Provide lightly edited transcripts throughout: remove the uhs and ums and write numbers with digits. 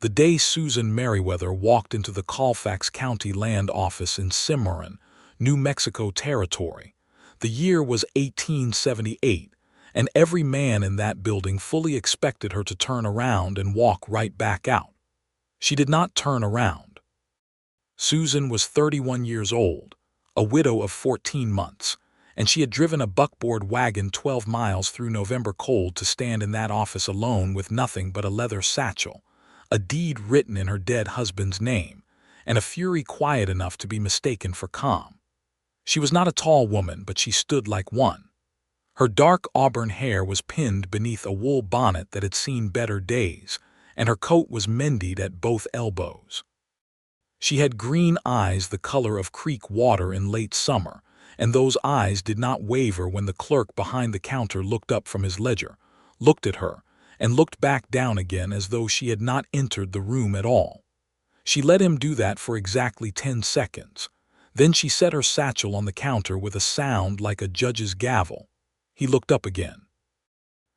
The day Susan Merriweather walked into the Colfax County Land Office in Cimarron, New Mexico Territory. The year was 1878, and every man in that building fully expected her to turn around and walk right back out. She did not turn around. Susan was 31 years old, a widow of 14 months, and she had driven a buckboard wagon 12 miles through November cold to stand in that office alone with nothing but a leather satchel, a deed written in her dead husband's name, and a fury quiet enough to be mistaken for calm. She was not a tall woman, but she stood like one. Her dark auburn hair was pinned beneath a wool bonnet that had seen better days, and her coat was mended at both elbows. She had green eyes the color of creek water in late summer, and those eyes did not waver when the clerk behind the counter looked up from his ledger, looked at her, and looked back down again as though she had not entered the room at all. She let him do that for exactly 10 seconds. Then she set her satchel on the counter with a sound like a judge's gavel. He looked up again.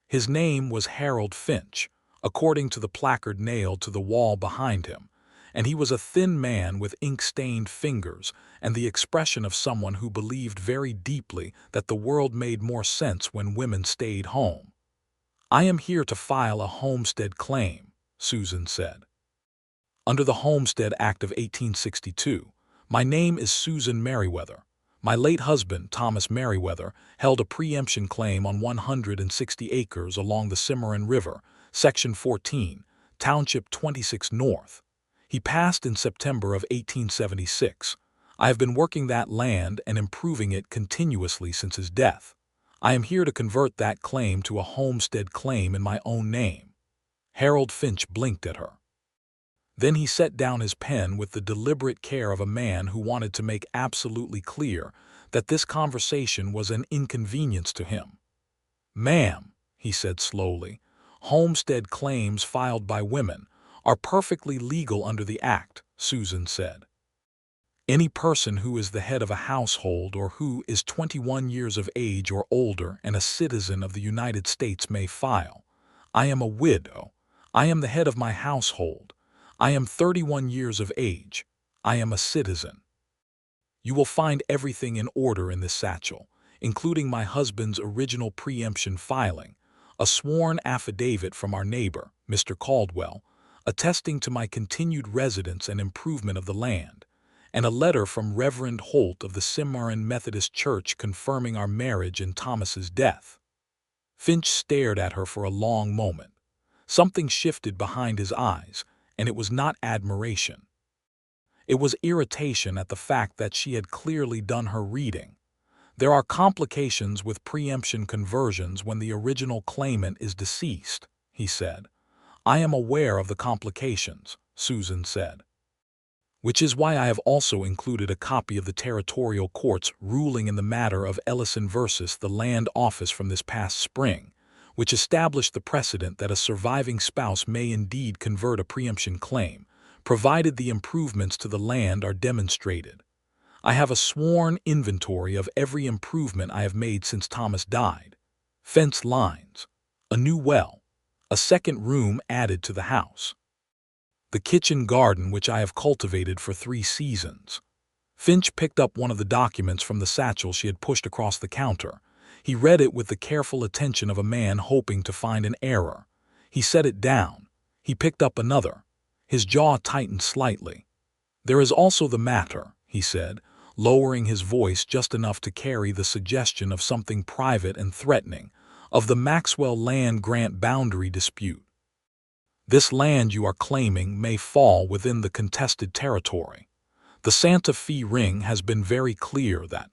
His name was Harold Finch, according to the placard nailed to the wall behind him, and he was a thin man with ink-stained fingers and the expression of someone who believed very deeply that the world made more sense when women stayed home. "I am here to file a homestead claim," Susan said. "Under the Homestead Act of 1862, my name is Susan Merriweather. My late husband, Thomas Merriweather, held a preemption claim on 160 acres along the Cimarron River, Section 14, Township 26 North. He passed in September of 1876. I have been working that land and improving it continuously since his death. I am here to convert that claim to a homestead claim in my own name." Harold Finch blinked at her. Then he set down his pen with the deliberate care of a man who wanted to make absolutely clear that this conversation was an inconvenience to him. "Ma'am," he said slowly, "homestead claims filed by women are perfectly legal under the Act," Susan said. "Any person who is the head of a household or who is 21 years of age or older and a citizen of the United States may file. I am a widow. I am the head of my household. I am 31 years of age. I am a citizen. You will find everything in order in this satchel, including my husband's original preemption filing, a sworn affidavit from our neighbor, Mr. Caldwell, attesting to my continued residence and improvement of the land, and a letter from Reverend Holt of the Cimarron Methodist Church confirming our marriage and Thomas's death." Finch stared at her for a long moment. Something shifted behind his eyes, and it was not admiration. It was irritation at the fact that she had clearly done her reading. "There are complications with preemption conversions when the original claimant is deceased," he said. "I am aware of the complications," Susan said. "Which is why I have also included a copy of the territorial court's ruling in the matter of Ellison versus the Land Office from this past spring, which established the precedent that a surviving spouse may indeed convert a preemption claim, provided the improvements to the land are demonstrated. I have a sworn inventory of every improvement I have made since Thomas died: fence lines, a new well, a second room added to the house, the kitchen garden which I have cultivated for 3 seasons. Finch picked up one of the documents from the satchel she had pushed across the counter. He read it with the careful attention of a man hoping to find an error. He set it down. He picked up another. His jaw tightened slightly. "There is also the matter," he said, lowering his voice just enough to carry the suggestion of something private and threatening, "of the Maxwell land grant boundary dispute. This land you are claiming may fall within the contested territory. The Santa Fe Ring has been very clear that—"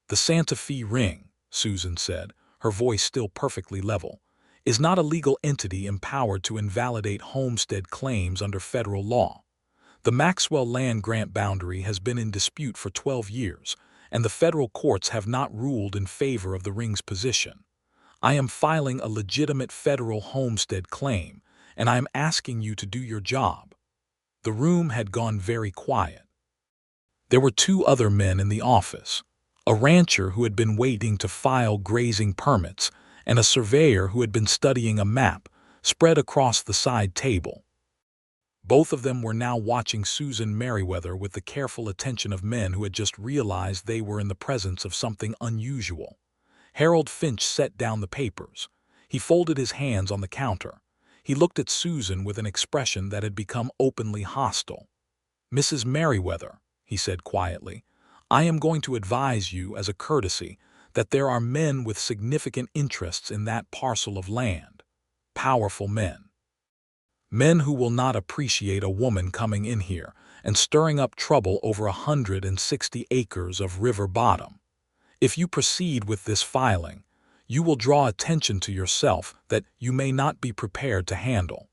"The Santa Fe Ring," Susan said, her voice still perfectly level, "is not a legal entity empowered to invalidate homestead claims under federal law. The Maxwell land grant boundary has been in dispute for 12 years, and the federal courts have not ruled in favor of the ring's position. I am filing a legitimate federal homestead claim, and I am asking you to do your job." The room had gone very quiet. There were 2 other men in the office: a rancher who had been waiting to file grazing permits, and a surveyor who had been studying a map spread across the side table. Both of them were now watching Susan Merriweather with the careful attention of men who had just realized they were in the presence of something unusual. Harold Finch set down the papers. He folded his hands on the counter. He looked at Susan with an expression that had become openly hostile. "Mrs. Merriweather," he said quietly, "I am going to advise you as a courtesy that there are men with significant interests in that parcel of land. Powerful men. Men who will not appreciate a woman coming in here and stirring up trouble over 160 acres of river bottom. If you proceed with this filing, you will draw attention to yourself that you may not be prepared to handle.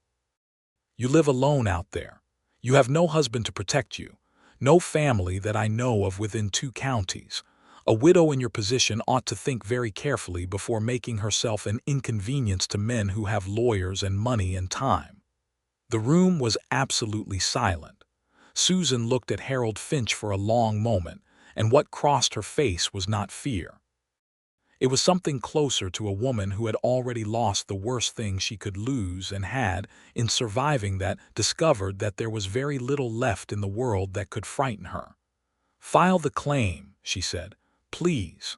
You live alone out there. You have no husband to protect you, no family that I know of within 2 counties. A widow in your position ought to think very carefully before making herself an inconvenience to men who have lawyers and money and time." The room was absolutely silent. Susan looked at Harold Finch for a long moment, and what crossed her face was not fear. It was something closer to a woman who had already lost the worst thing she could lose and had, in surviving that, discovered that there was very little left in the world that could frighten her. "File the claim," she said. "Please."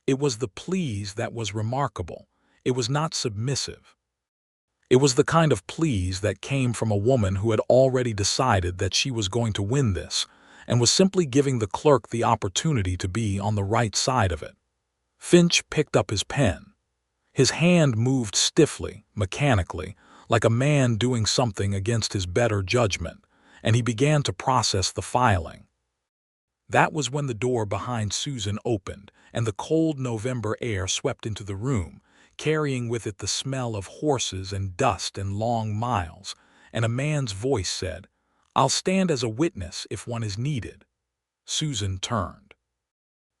It was the please that was remarkable. It was not submissive. It was the kind of please that came from a woman who had already decided that she was going to win this, and was simply giving the clerk the opportunity to be on the right side of it. Finch picked up his pen. His hand moved stiffly, mechanically, like a man doing something against his better judgment, and he began to process the filing. That was when the door behind Susan opened, and the cold November air swept into the room, carrying with it the smell of horses and dust and long miles, and a man's voice said, "I'll stand as a witness if one is needed." Susan turned.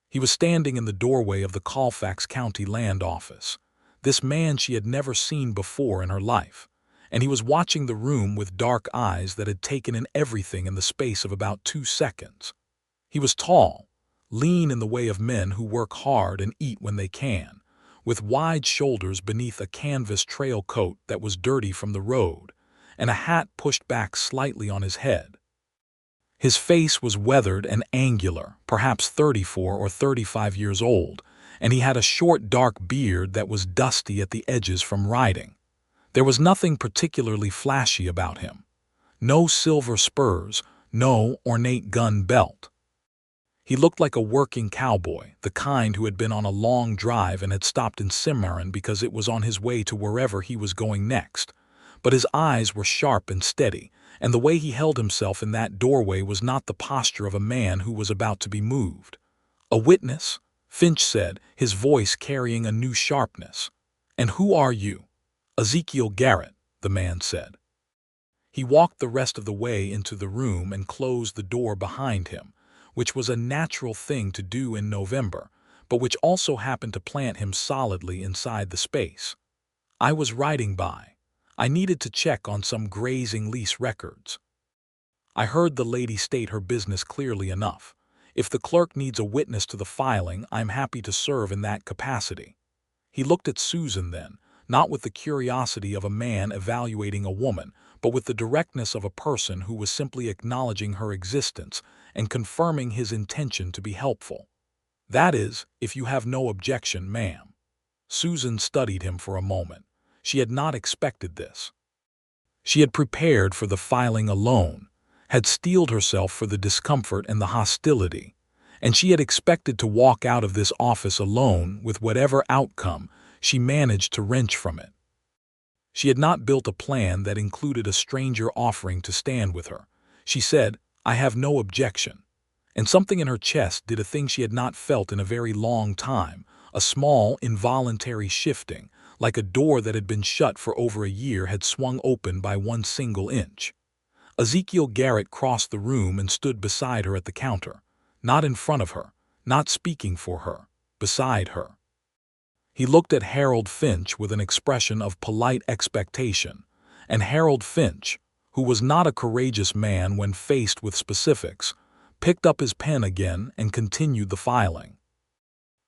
He was standing in the doorway of the Colfax County land office. This man she had never seen before in her life, and he was watching the room with dark eyes that had taken in everything in the space of about 2 seconds. He was tall, lean in the way of men who work hard and eat when they can, with wide shoulders beneath a canvas trail coat that was dirty from the road, and a hat pushed back slightly on his head. His face was weathered and angular, perhaps 34 or 35 years old, and he had a short dark beard that was dusty at the edges from riding. There was nothing particularly flashy about him. No silver spurs, no ornate gun belt. He looked like a working cowboy, the kind who had been on a long drive and had stopped in Cimarron because it was on his way to wherever he was going next. But his eyes were sharp and steady, and the way he held himself in that doorway was not the posture of a man who was about to be moved. "A witness?" Finch said, his voice carrying a new sharpness. "And who are you?" "Ezekiel Garrett," the man said. He walked the rest of the way into the room and closed the door behind him, which was a natural thing to do in November, but which also happened to plant him solidly inside the space. "I was riding by. I needed to check on some grazing lease records. I heard the lady state her business clearly enough. If the clerk needs a witness to the filing, I'm happy to serve in that capacity." He looked at Susan then, not with the curiosity of a man evaluating a woman, but with the directness of a person who was simply acknowledging her existence and confirming his intention to be helpful. "That is, if you have no objection, ma'am." Susan studied him for a moment. She had not expected this. She had prepared for the filing alone, had steeled herself for the discomfort and the hostility, and she had expected to walk out of this office alone with whatever outcome she managed to wrench from it. She had not built a plan that included a stranger offering to stand with her. She said, "I have no objection," and something in her chest did a thing she had not felt in a very long time, a small, involuntary shifting, like a door that had been shut for over a year had swung open by 1 single inch. Ezekiel Garrett crossed the room and stood beside her at the counter, not in front of her, not speaking for her, beside her. He looked at Harold Finch with an expression of polite expectation, and Harold Finch, who was not a courageous man when faced with specifics, picked up his pen again and continued the filing.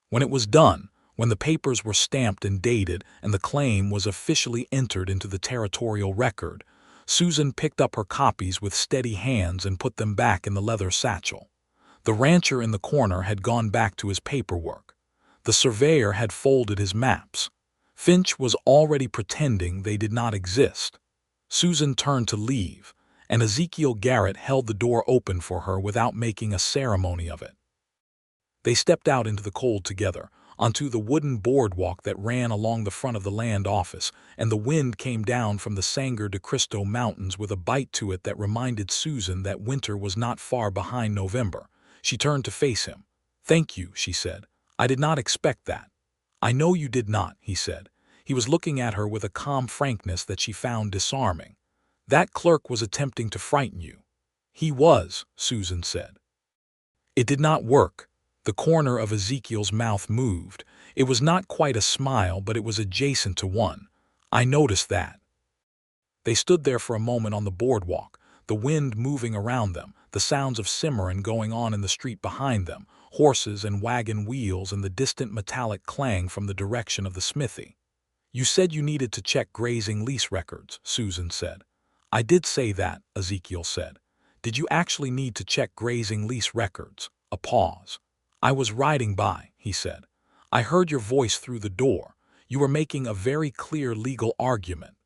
When it was done, when the papers were stamped and dated and the claim was officially entered into the territorial record, Susan picked up her copies with steady hands and put them back in the leather satchel. The rancher in the corner had gone back to his paperwork. The surveyor had folded his maps. Finch was already pretending they did not exist. Susan turned to leave, and Ezekiel Garrett held the door open for her without making a ceremony of it. They stepped out into the cold together, onto the wooden boardwalk that ran along the front of the land office, and the wind came down from the Sangre de Cristo Mountains with a bite to it that reminded Susan that winter was not far behind November. She turned to face him. "Thank you," she said. "I did not expect that." "I know you did not," he said. He was looking at her with a calm frankness that she found disarming. "That clerk was attempting to frighten you." "He was," Susan said. It did not work. The corner of Ezekiel's mouth moved. It was not quite a smile, but it was adjacent to one. "I noticed that." They stood there for a moment on the boardwalk, the wind moving around them, the sounds of Cimarron going on in the street behind them, horses and wagon wheels and the distant metallic clang from the direction of the smithy. "You said you needed to check grazing lease records," Susan said. "I did say that," Ezekiel said. "Did you actually need to check grazing lease records?" A pause. "I was riding by," he said. "I heard your voice through the door. You were making a very clear legal argument.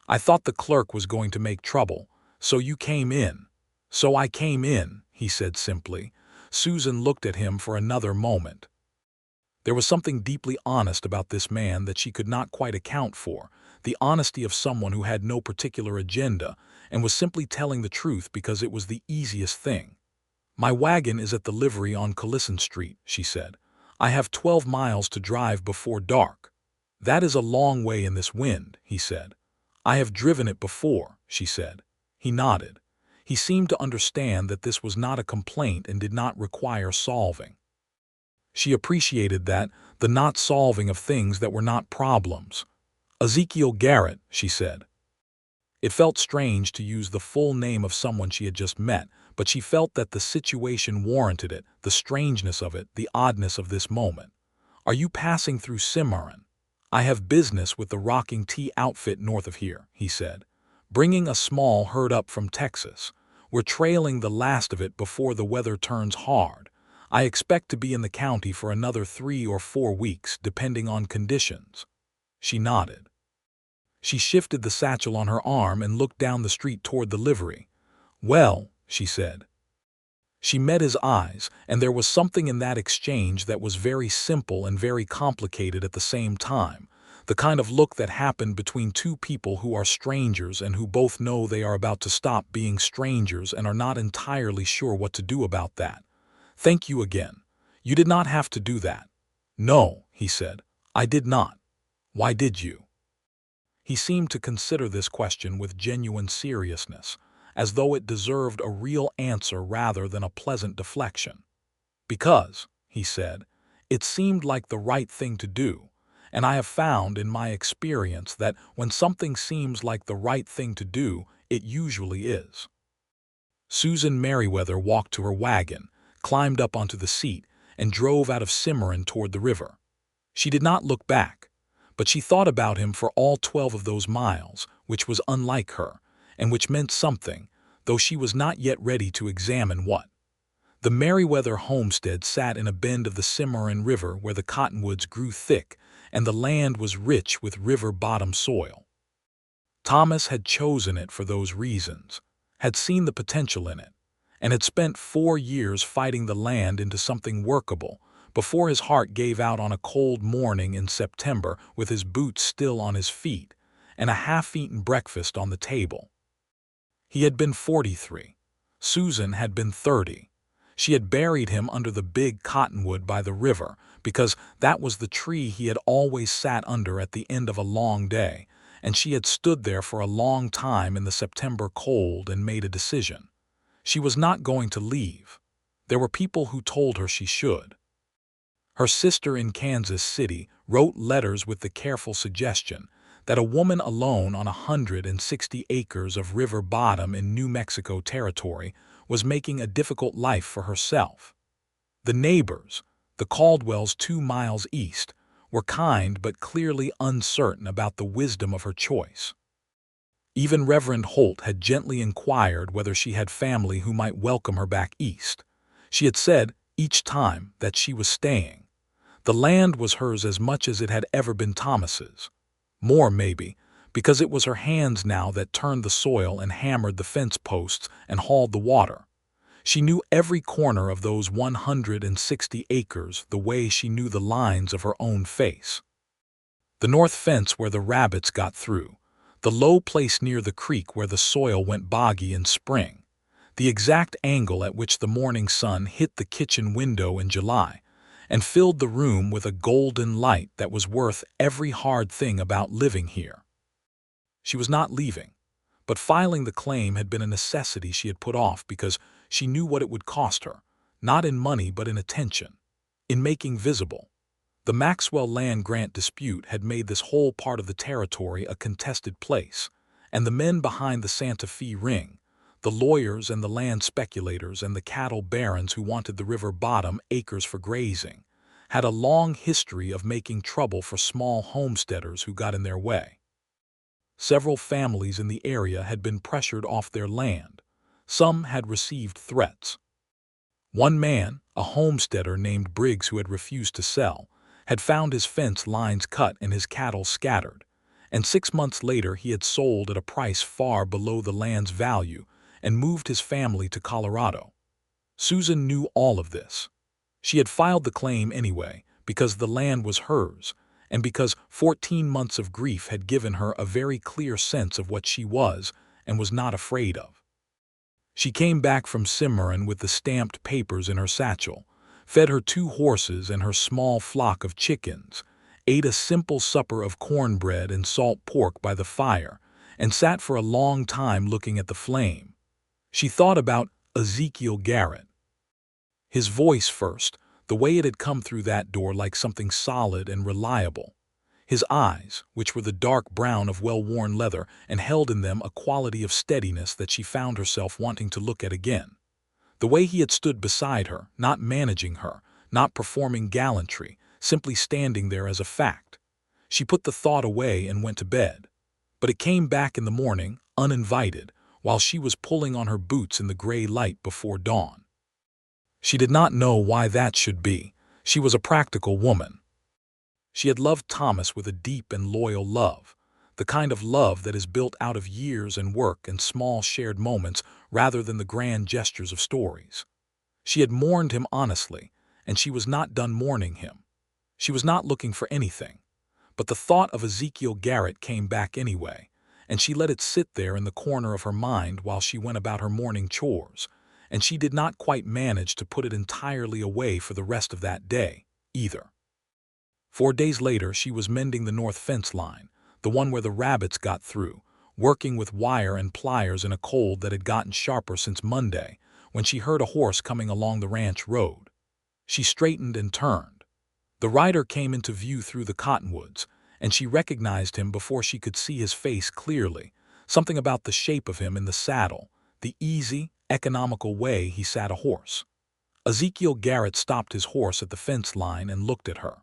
I thought the clerk was going to make trouble, so you came in." "So I came in," he said simply. Susan looked at him for another moment. There was something deeply honest about this man that she could not quite account for, the honesty of someone who had no particular agenda and was simply telling the truth because it was the easiest thing. "My wagon is at the livery on Collison Street," she said. "I have 12 miles to drive before dark." "That is a long way in this wind," he said. "I have driven it before," she said. He nodded. He seemed to understand that this was not a complaint and did not require solving. She appreciated that, the not solving of things that were not problems. "Ezekiel Garrett," she said. It felt strange to use the full name of someone she had just met, but she felt that the situation warranted it, the strangeness of it, the oddness of this moment. "Are you passing through Cimarron?" "I have business with the Rocking Tea outfit north of here," he said. "Bringing a small herd up from Texas. We're trailing the last of it before the weather turns hard. I expect to be in the county for another 3 or 4 weeks, depending on conditions." She nodded. She shifted the satchel on her arm and looked down the street toward the livery. "Well," she said. She met his eyes, and there was something in that exchange that was very simple and very complicated at the same time, the kind of look that happened between two people who are strangers and who both know they are about to stop being strangers and are not entirely sure what to do about that. "Thank you again. You did not have to do that." "No," he said. "I did not." "Why did you?" He seemed to consider this question with genuine seriousness, as though it deserved a real answer rather than a pleasant deflection. "Because," he said, "it seemed like the right thing to do, and I have found in my experience that when something seems like the right thing to do, it usually is." Susan Merriweather walked to her wagon, climbed up onto the seat, and drove out of Cimarron toward the river. She did not look back, but she thought about him for all 12 of those miles, which was unlike her, and which meant something, though she was not yet ready to examine what. The Merriweather homestead sat in a bend of the Cimarron River where the cottonwoods grew thick, and the land was rich with river-bottom soil. Thomas had chosen it for those reasons, had seen the potential in it, and had spent 4 years fighting the land into something workable, before his heart gave out on a cold morning in September with his boots still on his feet and a half-eaten breakfast on the table. He had been 43. Susan had been 30. She had buried him under the big cottonwood by the river because that was the tree he had always sat under at the end of a long day, and she had stood there for a long time in the September cold and made a decision. She was not going to leave. There were people who told her she should. Her sister in Kansas City wrote letters with the careful suggestion that a woman alone on 160 acres of river bottom in New Mexico territory was making a difficult life for herself. The neighbors, the Caldwells 2 miles east, were kind but clearly uncertain about the wisdom of her choice. Even Reverend Holt had gently inquired whether she had family who might welcome her back east. She had said, each time, that she was staying. The land was hers as much as it had ever been Thomas's. More, maybe, because it was her hands now that turned the soil and hammered the fence posts and hauled the water. She knew every corner of those 160 acres the way she knew the lines of her own face. The north fence where the rabbits got through, the low place near the creek where the soil went boggy in spring, the exact angle at which the morning sun hit the kitchen window in July and filled the room with a golden light that was worth every hard thing about living here. She was not leaving, but filing the claim had been a necessity she had put off because she knew what it would cost her, not in money but in attention, in making visible. The Maxwell land grant dispute had made this whole part of the territory a contested place, and the men behind the Santa Fe ring, the lawyers and the land speculators and the cattle barons who wanted the river bottom acres for grazing, had a long history of making trouble for small homesteaders who got in their way. Several families in the area had been pressured off their land. Some had received threats. One man, a homesteader named Briggs who had refused to sell, had found his fence lines cut and his cattle scattered, and 6 months later he had sold at a price far below the land's value and moved his family to Colorado. Susan knew all of this. She had filed the claim anyway because the land was hers and because 14 months of grief had given her a very clear sense of what she was and was not afraid of. She came back from Cimarron with the stamped papers in her satchel, fed her 2 horses and her small flock of chickens, ate a simple supper of cornbread and salt pork by the fire, and sat for a long time looking at the flame. She thought about Ezekiel Garrett. His voice first, the way it had come through that door like something solid and reliable. His eyes, which were the dark brown of well-worn leather and held in them a quality of steadiness that she found herself wanting to look at again. The way he had stood beside her, not managing her, not performing gallantry, simply standing there as a fact. She put the thought away and went to bed. But it came back in the morning, uninvited, while she was pulling on her boots in the gray light before dawn. She did not know why that should be. She was a practical woman. She had loved Thomas with a deep and loyal love, the kind of love that is built out of years and work and small shared moments rather than the grand gestures of stories. She had mourned him honestly, and she was not done mourning him. She was not looking for anything, but the thought of Ezekiel Garrett came back anyway, and she let it sit there in the corner of her mind while she went about her morning chores, and she did not quite manage to put it entirely away for the rest of that day, either. 4 days later she was mending the north fence line, the one where the rabbits got through, working with wire and pliers in a cold that had gotten sharper since Monday, when she heard a horse coming along the ranch road. She straightened and turned. The rider came into view through the cottonwoods, and she recognized him before she could see his face clearly, something about the shape of him in the saddle, the easy, economical way he sat a horse. Ezekiel Garrett stopped his horse at the fence line and looked at her.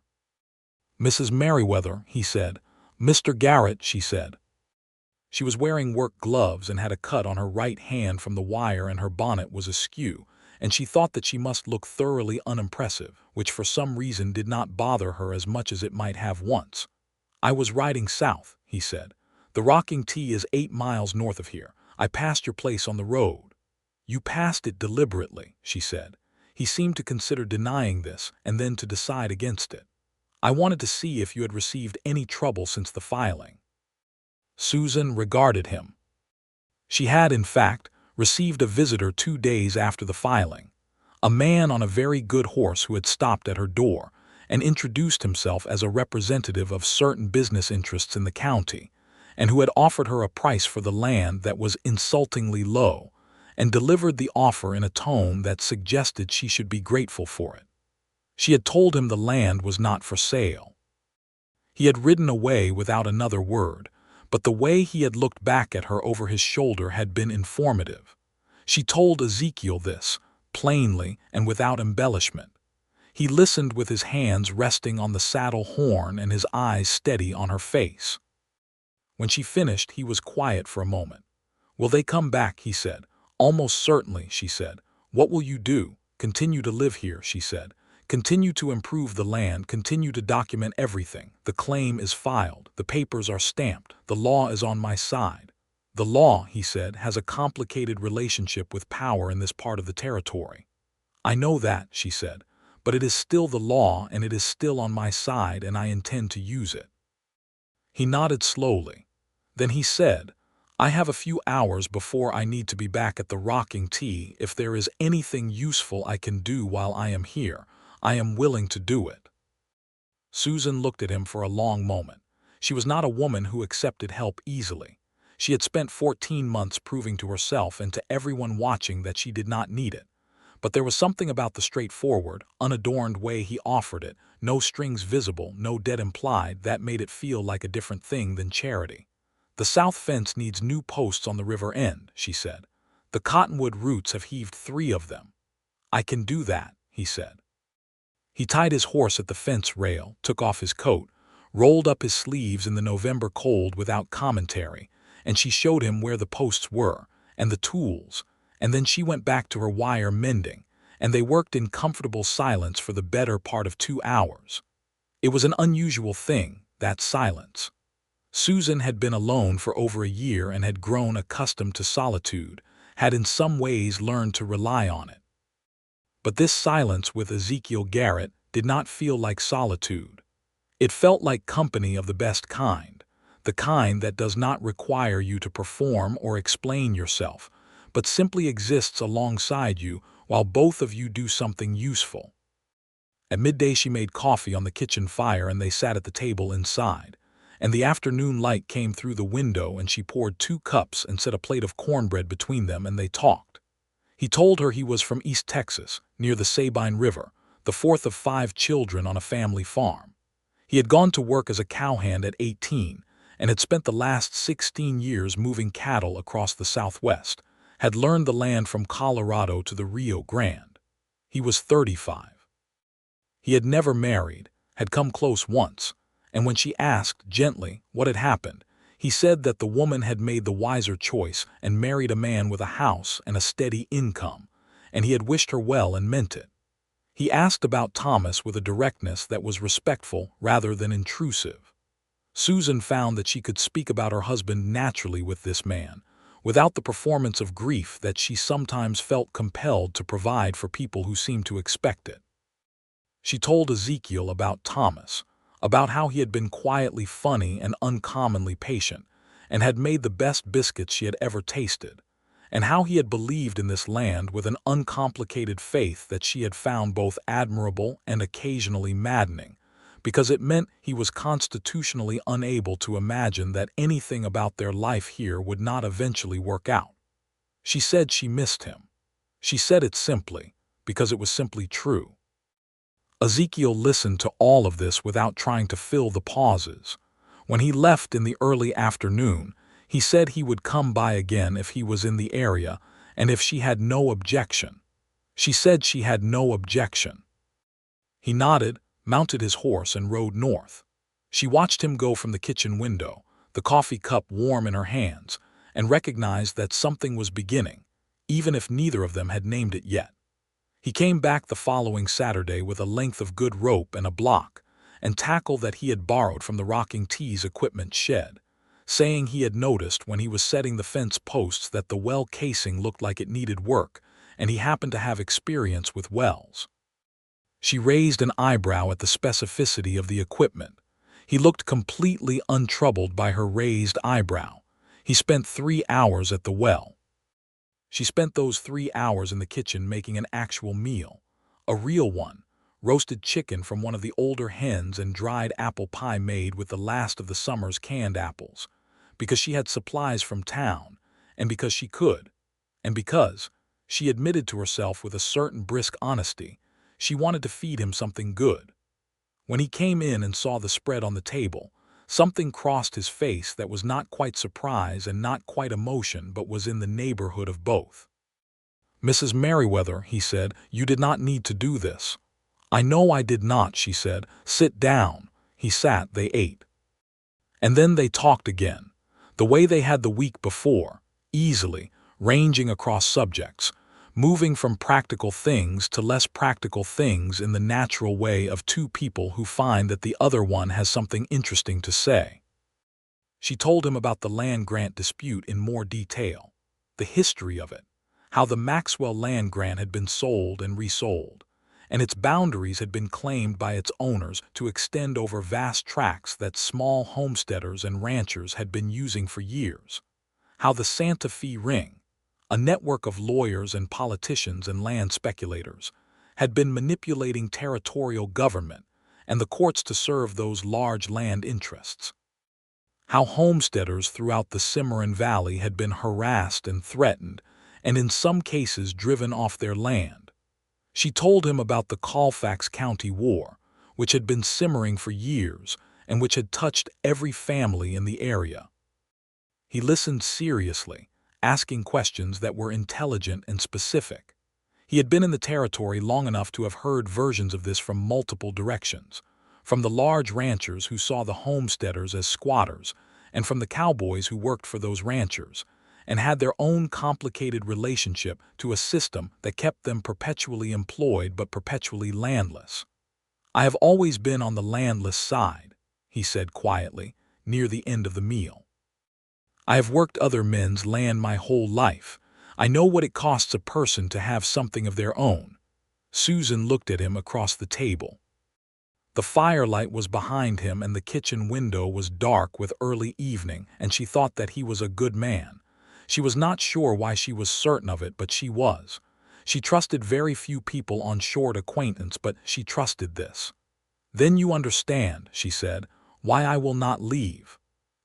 "Mrs. Merriweather," he said. "Mr. Garrett," she said. She was wearing work gloves and had a cut on her right hand from the wire, and her bonnet was askew, and she thought that she must look thoroughly unimpressive, which for some reason did not bother her as much as it might have once. "I was riding south," he said. "The Rocking T is 8 miles north of here. I passed your place on the road." "You passed it deliberately," she said. He seemed to consider denying this and then to decide against it. "I wanted to see if you had received any trouble since the filing." Susan regarded him. She had, in fact, received a visitor 2 days after the filing, a man on a very good horse who had stopped at her door and introduced himself as a representative of certain business interests in the county, and who had offered her a price for the land that was insultingly low, and delivered the offer in a tone that suggested she should be grateful for it. She had told him the land was not for sale. He had ridden away without another word, but the way he had looked back at her over his shoulder had been informative. She told Ezekiel this, plainly and without embellishment. He listened with his hands resting on the saddle horn and his eyes steady on her face. When she finished, he was quiet for a moment. "Will they come back?" he said. "Almost certainly," she said. "What will you do?" "Continue to live here," she said. "Continue to improve the land, continue to document everything. The claim is filed, the papers are stamped, the law is on my side." "The law," he said, "has a complicated relationship with power in this part of the territory." "I know that," she said, "but it is still the law and it is still on my side and I intend to use it." He nodded slowly. Then he said, "I have a few hours before I need to be back at the rocking tee. If there is anything useful I can do while I am here, I am willing to do it." Susan looked at him for a long moment. She was not a woman who accepted help easily. She had spent 14 months proving to herself and to everyone watching that she did not need it. But there was something about the straightforward, unadorned way he offered it, no strings visible, no debt implied, that made it feel like a different thing than charity. "The south fence needs new posts on the river end," she said. "The cottonwood roots have heaved 3 of them." "I can do that," he said. He tied his horse at the fence rail, took off his coat, rolled up his sleeves in the November cold without commentary, and she showed him where the posts were, and the tools, and then she went back to her wire mending, and they worked in comfortable silence for the better part of 2 hours. It was an unusual thing, that silence. Susan had been alone for over a year and had grown accustomed to solitude, had in some ways learned to rely on it. But this silence with Ezekiel Garrett did not feel like solitude. It felt like company of the best kind, the kind that does not require you to perform or explain yourself, but simply exists alongside you while both of you do something useful. At midday she made coffee on the kitchen fire and they sat at the table inside, and the afternoon light came through the window and she poured 2 cups and set a plate of cornbread between them and they talked. He told her he was from East Texas, near the Sabine River, the 4th of 5 children on a family farm. He had gone to work as a cowhand at 18 and had spent the last 16 years moving cattle across the Southwest, had learned the land from Colorado to the Rio Grande. He was 35. He had never married, had come close once, and when she asked, gently, what had happened, he said that the woman had made the wiser choice and married a man with a house and a steady income, and he had wished her well and meant it. He asked about Thomas with a directness that was respectful rather than intrusive. Susan found that she could speak about her husband naturally with this man, without the performance of grief that she sometimes felt compelled to provide for people who seemed to expect it. She told Ezekiel about Thomas, about how he had been quietly funny and uncommonly patient, and had made the best biscuits she had ever tasted, and how he had believed in this land with an uncomplicated faith that she had found both admirable and occasionally maddening, because it meant he was constitutionally unable to imagine that anything about their life here would not eventually work out. She said she missed him. She said it simply, because it was simply true. Ezekiel listened to all of this without trying to fill the pauses. When he left in the early afternoon, he said he would come by again if he was in the area and if she had no objection. She said she had no objection. He nodded, mounted his horse, and rode north. She watched him go from the kitchen window, the coffee cup warm in her hands, and recognized that something was beginning, even if neither of them had named it yet. He came back the following Saturday with a length of good rope and a block, and tackle that he had borrowed from the rocking tees equipment shed, saying he had noticed when he was setting the fence posts that the well casing looked like it needed work, and he happened to have experience with wells. She raised an eyebrow at the specificity of the equipment. He looked completely untroubled by her raised eyebrow. He spent 3 hours at the well. She spent those 3 hours in the kitchen making an actual meal, a real one, roasted chicken from one of the older hens and dried apple pie made with the last of the summer's canned apples, because she had supplies from town, and because she could, and because, she admitted to herself with a certain brisk honesty, she wanted to feed him something good. When he came in and saw the spread on the table, something crossed his face that was not quite surprise and not quite emotion but was in the neighborhood of both. "Mrs. Merriweather," he said, "you did not need to do this." "I know I did not," she said. "Sit down." He sat, they ate. And then they talked again. the way they had the week before, easily, ranging across subjects, moving from practical things to less practical things in the natural way of two people who find that the other one has something interesting to say. She told him about the land grant dispute in more detail, the history of it, how the Maxwell land grant had been sold and resold, and its boundaries had been claimed by its owners to extend over vast tracts that small homesteaders and ranchers had been using for years, how the Santa Fe Ring, a network of lawyers and politicians and land speculators, had been manipulating territorial government and the courts to serve those large land interests, how homesteaders throughout the Cimarron Valley had been harassed and threatened and in some cases driven off their land. She told him about the Colfax County War, which had been simmering for years and which had touched every family in the area. He listened seriously, asking questions that were intelligent and specific. He had been in the territory long enough to have heard versions of this from multiple directions, from the large ranchers who saw the homesteaders as squatters, and from the cowboys who worked for those ranchers, and had their own complicated relationship to a system that kept them perpetually employed but perpetually landless. "I have always been on the landless side," he said quietly, near the end of the meal. "I have worked other men's land my whole life. I know what it costs a person to have something of their own." Susan looked at him across the table. The firelight was behind him and the kitchen window was dark with early evening, and she thought that he was a good man. She was not sure why she was certain of it, but she was. She trusted very few people on short acquaintance, but she trusted this. "Then you understand," she said, "why I will not leave."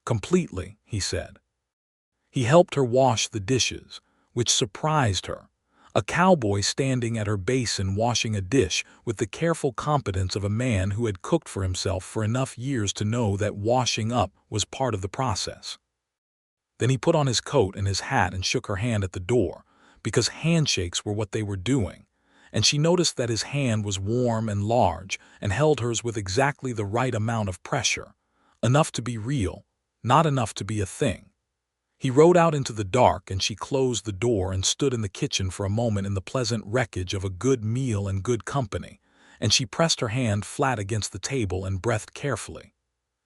"Completely," he said. He helped her wash the dishes, which surprised her. A cowboy standing at her basin washing a dish with the careful competence of a man who had cooked for himself for enough years to know that washing up was part of the process. Then he put on his coat and his hat and shook her hand at the door, because handshakes were what they were doing, and she noticed that his hand was warm and large and held hers with exactly the right amount of pressure, enough to be real, not enough to be a thing. He rode out into the dark and she closed the door and stood in the kitchen for a moment in the pleasant wreckage of a good meal and good company, and she pressed her hand flat against the table and breathed carefully.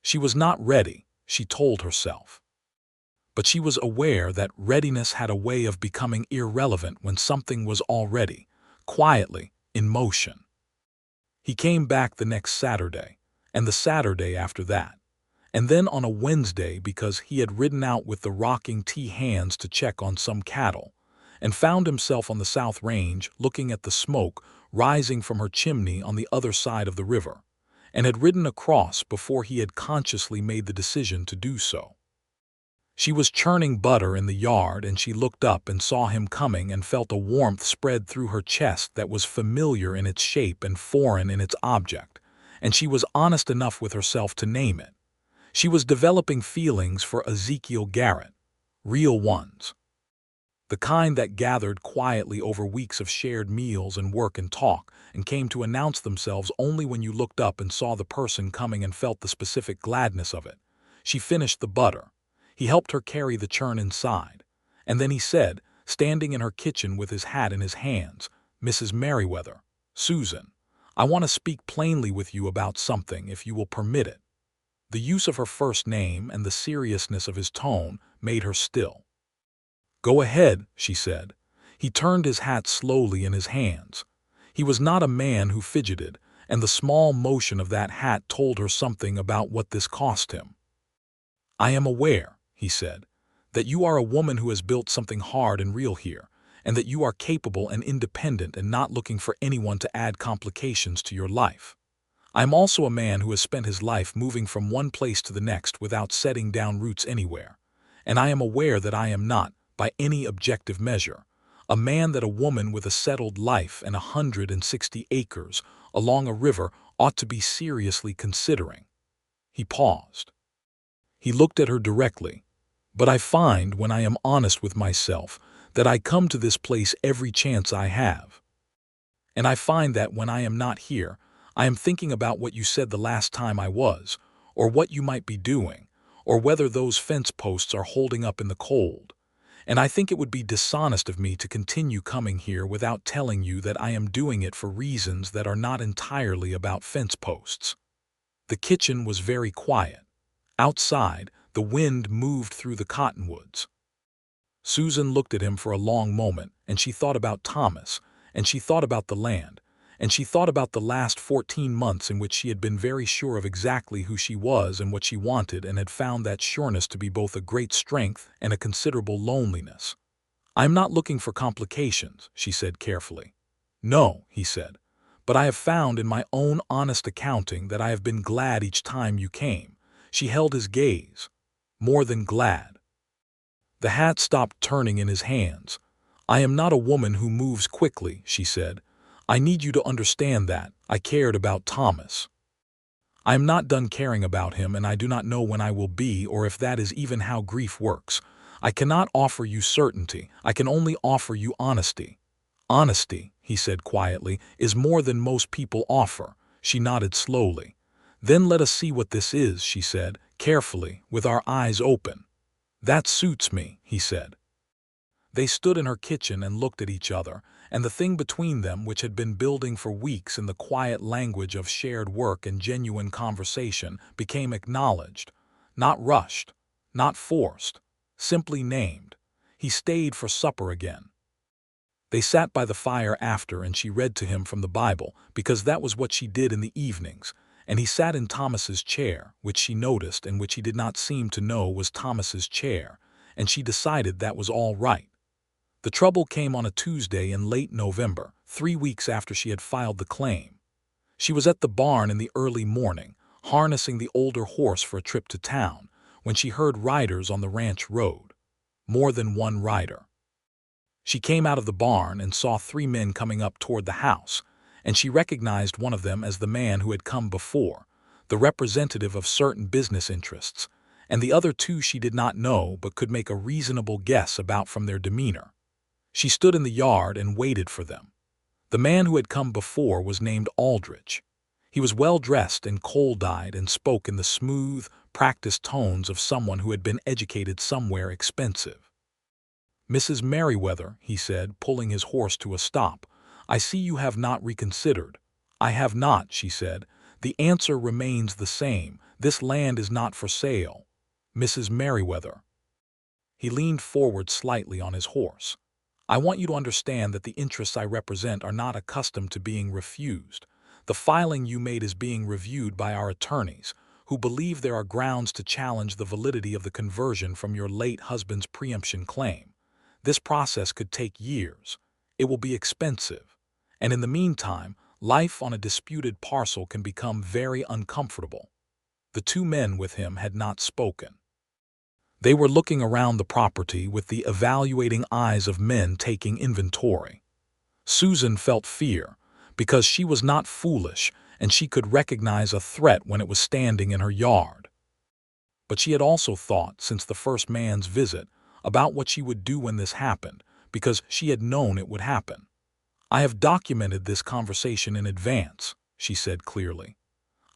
She was not ready, she told herself. But she was aware that readiness had a way of becoming irrelevant when something was already, quietly, in motion. He came back the next Saturday, and the Saturday after that, and then on a Wednesday because he had ridden out with the rocking T hands to check on some cattle, and found himself on the South Range looking at the smoke rising from her chimney on the other side of the river, and had ridden across before he had consciously made the decision to do so. She was churning butter in the yard and she looked up and saw him coming and felt a warmth spread through her chest that was familiar in its shape and foreign in its object, and she was honest enough with herself to name it. She was developing feelings for Ezekiel Garrett, real ones. The kind that gathered quietly over weeks of shared meals and work and talk, and came to announce themselves only when you looked up and saw the person coming and felt the specific gladness of it. She finished the butter. He helped her carry the churn inside, and then he said, standing in her kitchen with his hat in his hands, "Mrs. Merriweather, Susan, I want to speak plainly with you about something, if you will permit it." The use of her first name and the seriousness of his tone made her still. "Go ahead," she said. He turned his hat slowly in his hands. He was not a man who fidgeted, and the small motion of that hat told her something about what this cost him. "I am aware," he said, "that you are a woman who has built something hard and real here, and that you are capable and independent and not looking for anyone to add complications to your life. I am also a man who has spent his life moving from one place to the next without setting down roots anywhere, and I am aware that I am not, by any objective measure, a man that a woman with a settled life and 160 acres along a river ought to be seriously considering." He paused. He looked at her directly. "But I find, when I am honest with myself, that I come to this place every chance I have. And I find that when I am not here, I am thinking about what you said the last time I was, or what you might be doing, or whether those fence posts are holding up in the cold. And I think it would be dishonest of me to continue coming here without telling you that I am doing it for reasons that are not entirely about fence posts." The kitchen was very quiet. Outside, the wind moved through the cottonwoods. Susan looked at him for a long moment, and she thought about Thomas, and she thought about the land, and she thought about the last 14 months in which she had been very sure of exactly who she was and what she wanted, and had found that sureness to be both a great strength and a considerable loneliness. "I am not looking for complications," she said carefully. "No," he said, "but I have found in my own honest accounting that I have been glad each time you came." She held his gaze. "More than glad." The hat stopped turning in his hands. "I am not a woman who moves quickly," she said. "I need you to understand that. I cared about Thomas. I am not done caring about him, and I do not know when I will be, or if that is even how grief works. I cannot offer you certainty. I can only offer you honesty." "Honesty," he said quietly, "is more than most people offer." She nodded slowly. "Then let us see what this is," she said, carefully, with our eyes open. "That suits me," he said. They stood in her kitchen and looked at each other, and the thing between them which had been building for weeks in the quiet language of shared work and genuine conversation became acknowledged, not rushed, not forced, simply named. He stayed for supper again. They sat by the fire after, and she read to him from the Bible, because that was what she did in the evenings, and he sat in Thomas's chair, which she noticed and which he did not seem to know was Thomas's chair, and she decided that was all right. The trouble came on a Tuesday in late November, 3 weeks after she had filed the claim. She was at the barn in the early morning, harnessing the older horse for a trip to town, when she heard riders on the ranch road. More than one rider. She came out of the barn and saw 3 men coming up toward the house, and she recognized one of them as the man who had come before, the representative of certain business interests, and the other 2 she did not know but could make a reasonable guess about from their demeanor. She stood in the yard and waited for them. The man who had come before was named Aldrich. He was well-dressed and cold-eyed and spoke in the smooth, practiced tones of someone who had been educated somewhere expensive. "Mrs. Merriweather," he said, pulling his horse to a stop, "I see you have not reconsidered." "I have not," she said. "The answer remains the same. This land is not for sale. Mrs. Merriweather." He leaned forward slightly on his horse. "I want you to understand that the interests I represent are not accustomed to being refused. The filing you made is being reviewed by our attorneys, who believe there are grounds to challenge the validity of the conversion from your late husband's preemption claim. This process could take years. It will be expensive. And in the meantime, life on a disputed parcel can become very uncomfortable." The 2 men with him had not spoken. They were looking around the property with the evaluating eyes of men taking inventory. Susan felt fear, because she was not foolish and she could recognize a threat when it was standing in her yard. But she had also thought, since the first man's visit, about what she would do when this happened, because she had known it would happen. "I have documented this conversation in advance," she said clearly.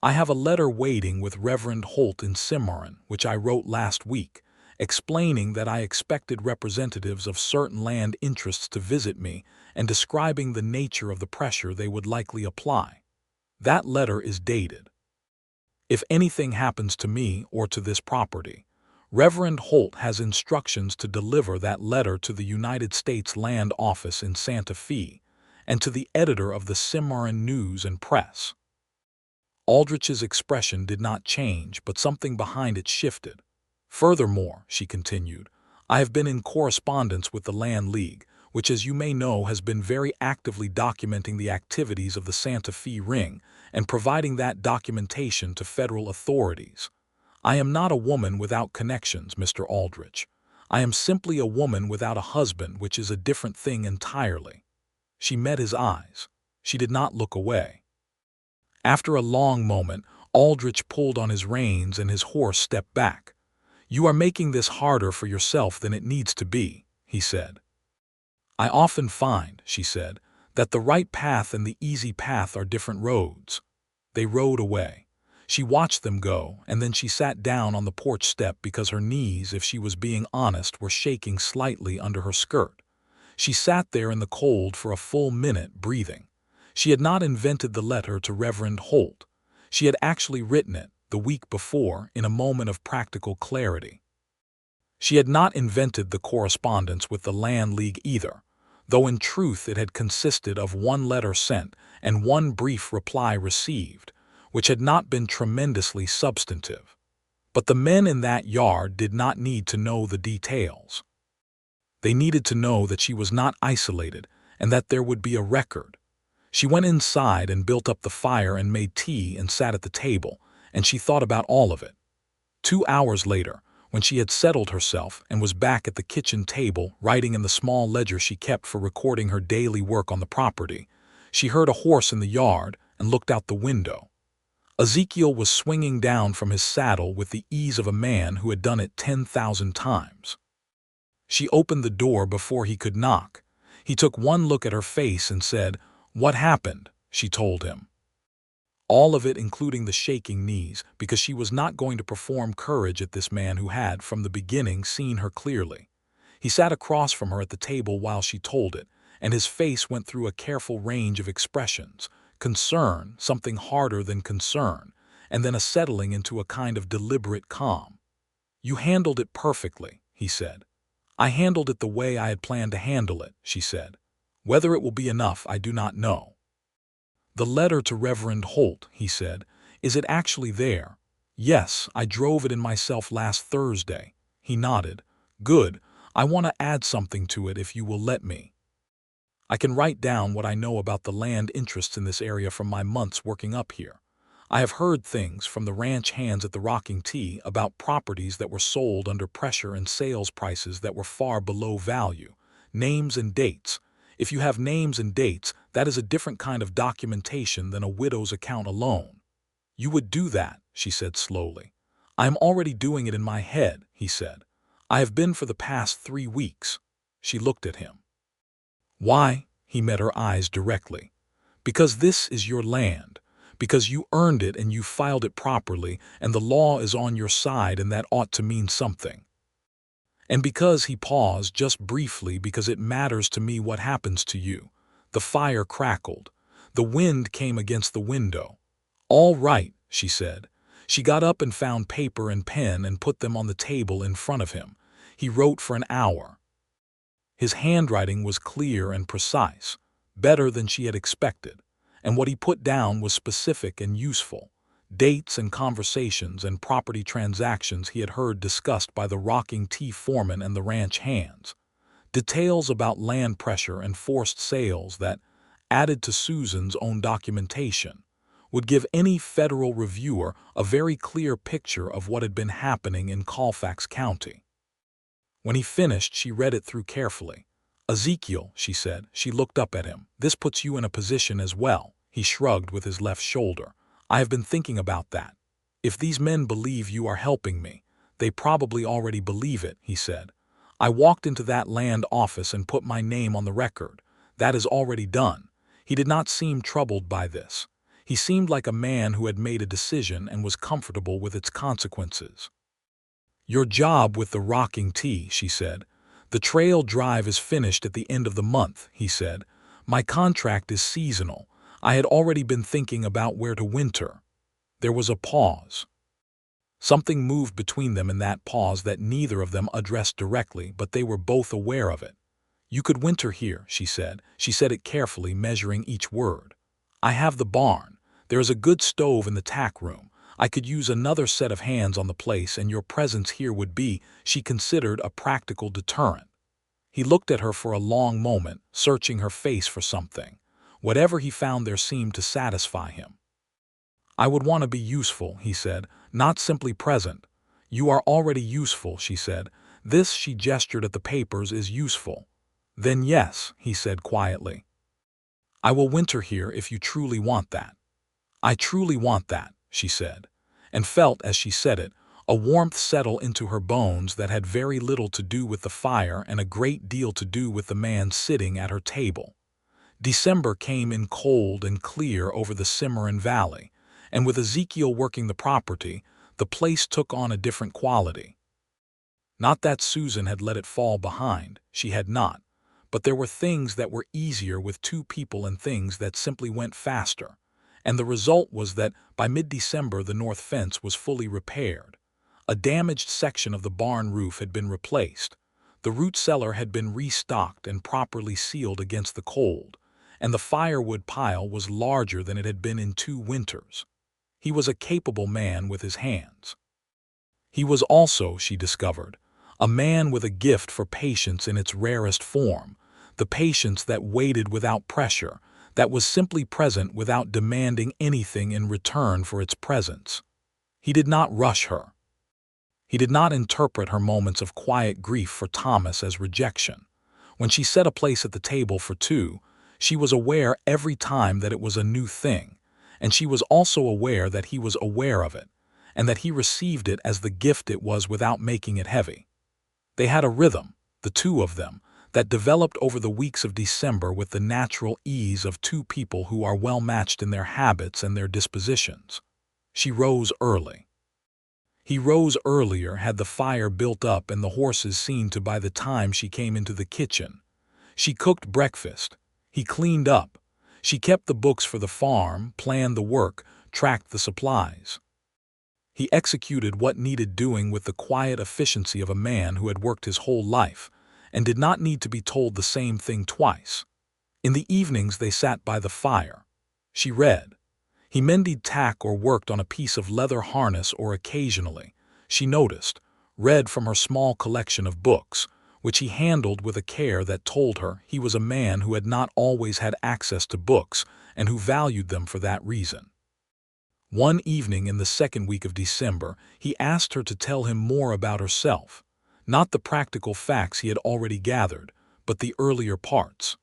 "I have a letter waiting with Reverend Holt in Cimarron, which I wrote last week, explaining that I expected representatives of certain land interests to visit me and describing the nature of the pressure they would likely apply. That letter is dated. If anything happens to me or to this property, Reverend Holt has instructions to deliver that letter to the United States Land Office in Santa Fe and to the editor of the Cimarron News and Press." Aldrich's expression did not change, but something behind it shifted. "Furthermore," she continued, "I have been in correspondence with the Land League, which, as you may know, has been very actively documenting the activities of the Santa Fe Ring and providing that documentation to federal authorities. I am not a woman without connections, Mr. Aldrich. I am simply a woman without a husband, which is a different thing entirely." She met his eyes. She did not look away. After a long moment, Aldrich pulled on his reins and his horse stepped back. "You are making this harder for yourself than it needs to be," he said. "I often find," she said, "that the right path and the easy path are different roads." They rode away. She watched them go, and then she sat down on the porch step because her knees, if she was being honest, were shaking slightly under her skirt. She sat there in the cold for a full minute, breathing. She had not invented the letter to Reverend Holt. She had actually written it, the week before, in a moment of practical clarity. She had not invented the correspondence with the Land League either, though in truth it had consisted of one letter sent and one brief reply received, which had not been tremendously substantive. But the men in that yard did not need to know the details. They needed to know that she was not isolated and that there would be a record. She went inside and built up the fire and made tea and sat at the table, and she thought about all of it. 2 hours later, when she had settled herself and was back at the kitchen table writing in the small ledger she kept for recording her daily work on the property, she heard a horse in the yard and looked out the window. Ezekiel was swinging down from his saddle with the ease of a man who had done it 10,000 times. She opened the door before he could knock. He took one look at her face and said, "What happened?" she told him. All of it, including the shaking knees, because she was not going to perform courage at this man who had, from the beginning, seen her clearly. He sat across from her at the table while she told it, and his face went through a careful range of expressions: concern, something harder than concern, and then a settling into a kind of deliberate calm. "You handled it perfectly," he said. "I handled it the way I had planned to handle it," she said. "Whether it will be enough, I do not know." "The letter to Reverend Holt," he said. "Is it actually there?" "Yes, I drove it in myself last Thursday." He nodded. "Good. I want to add something to it if you will let me. I can write down what I know about the land interests in this area from my months working up here. I have heard things from the ranch hands at the Rocking T about properties that were sold under pressure and sales prices that were far below value. Names and dates. If you have names and dates, that is a different kind of documentation than a widow's account alone." "You would do that," she said slowly. "I am already doing it in my head," he said. "I have been for the past 3 weeks." She looked at him. "Why?" He met her eyes directly. "Because this is your land. Because you earned it and you filed it properly, and the law is on your side, and that ought to mean something. And because," he paused just briefly, "because it matters to me what happens to you." The fire crackled. The wind came against the window. "All right," she said. She got up and found paper and pen and put them on the table in front of him. He wrote for an hour. His handwriting was clear and precise, better than she had expected, and what he put down was specific and useful. Dates and conversations and property transactions he had heard discussed by the Rocking T foreman and the ranch hands. Details about land pressure and forced sales that, added to Susan's own documentation, would give any federal reviewer a very clear picture of what had been happening in Colfax County. When he finished, she read it through carefully. "Ezekiel," she said. She looked up at him. "This puts you in a position as well." He shrugged with his left shoulder. "I have been thinking about that. If these men believe you are helping me, they probably already believe it," he said. "I walked into that land office and put my name on the record. That is already done." He did not seem troubled by this. He seemed like a man who had made a decision and was comfortable with its consequences. "Your job with the Rocking T," she said. "The trail drive is finished at the end of the month," he said. "My contract is seasonal. I had already been thinking about where to winter." There was a pause. Something moved between them in that pause that neither of them addressed directly, but they were both aware of it. "You could winter here," she said. She said it carefully, measuring each word. "I have the barn. There is a good stove in the tack room. I could use another set of hands on the place, and your presence here would be," she considered, "a practical deterrent." He looked at her for a long moment, searching her face for something. Whatever he found there seemed to satisfy him. "I would want to be useful," he said, "not simply present." "You are already useful," she said. "This," she gestured at the papers, "is useful." "Then yes," he said quietly. "I will winter here if you truly want that." "I truly want that," she said, and felt, as she said it, a warmth settle into her bones that had very little to do with the fire and a great deal to do with the man sitting at her table. December came in cold and clear over the Cimarron Valley, and with Ezekiel working the property, the place took on a different quality. Not that Susan had let it fall behind, she had not, but there were things that were easier with two people and things that simply went faster, and the result was that by mid-December the north fence was fully repaired. A damaged section of the barn roof had been replaced, the root cellar had been restocked and properly sealed against the cold, and the firewood pile was larger than it had been in 2 winters. He was a capable man with his hands. He was also, she discovered, a man with a gift for patience in its rarest form, the patience that waited without pressure, that was simply present without demanding anything in return for its presence. He did not rush her. He did not interpret her moments of quiet grief for Thomas as rejection. When she set a place at the table for 2, she was aware every time that it was a new thing, and she was also aware that he was aware of it, and that he received it as the gift it was without making it heavy. They had a rhythm, the 2 of them, that developed over the weeks of December with the natural ease of 2 people who are well matched in their habits and their dispositions. She rose early. He rose earlier, had the fire built up and the horses seen to by the time she came into the kitchen. She cooked breakfast. He cleaned up. She kept the books for the farm, planned the work, tracked the supplies. He executed what needed doing with the quiet efficiency of a man who had worked his whole life and did not need to be told the same thing twice. In the evenings they sat by the fire. She read. He mended tack or worked on a piece of leather harness, or occasionally, she noticed, read from her small collection of books, which he handled with a care that told her he was a man who had not always had access to books and who valued them for that reason. One evening in the 2nd week of December, he asked her to tell him more about herself, not the practical facts he had already gathered, but the earlier parts.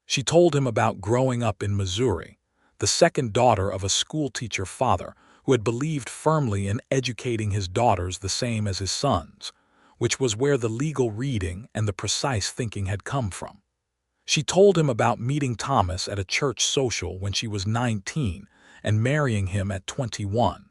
She told him about growing up in Missouri, the second daughter of a schoolteacher father who had believed firmly in educating his daughters the same as his sons, which was where the legal reading and the precise thinking had come from. She told him about meeting Thomas at a church social when she was 19 and marrying him at 21.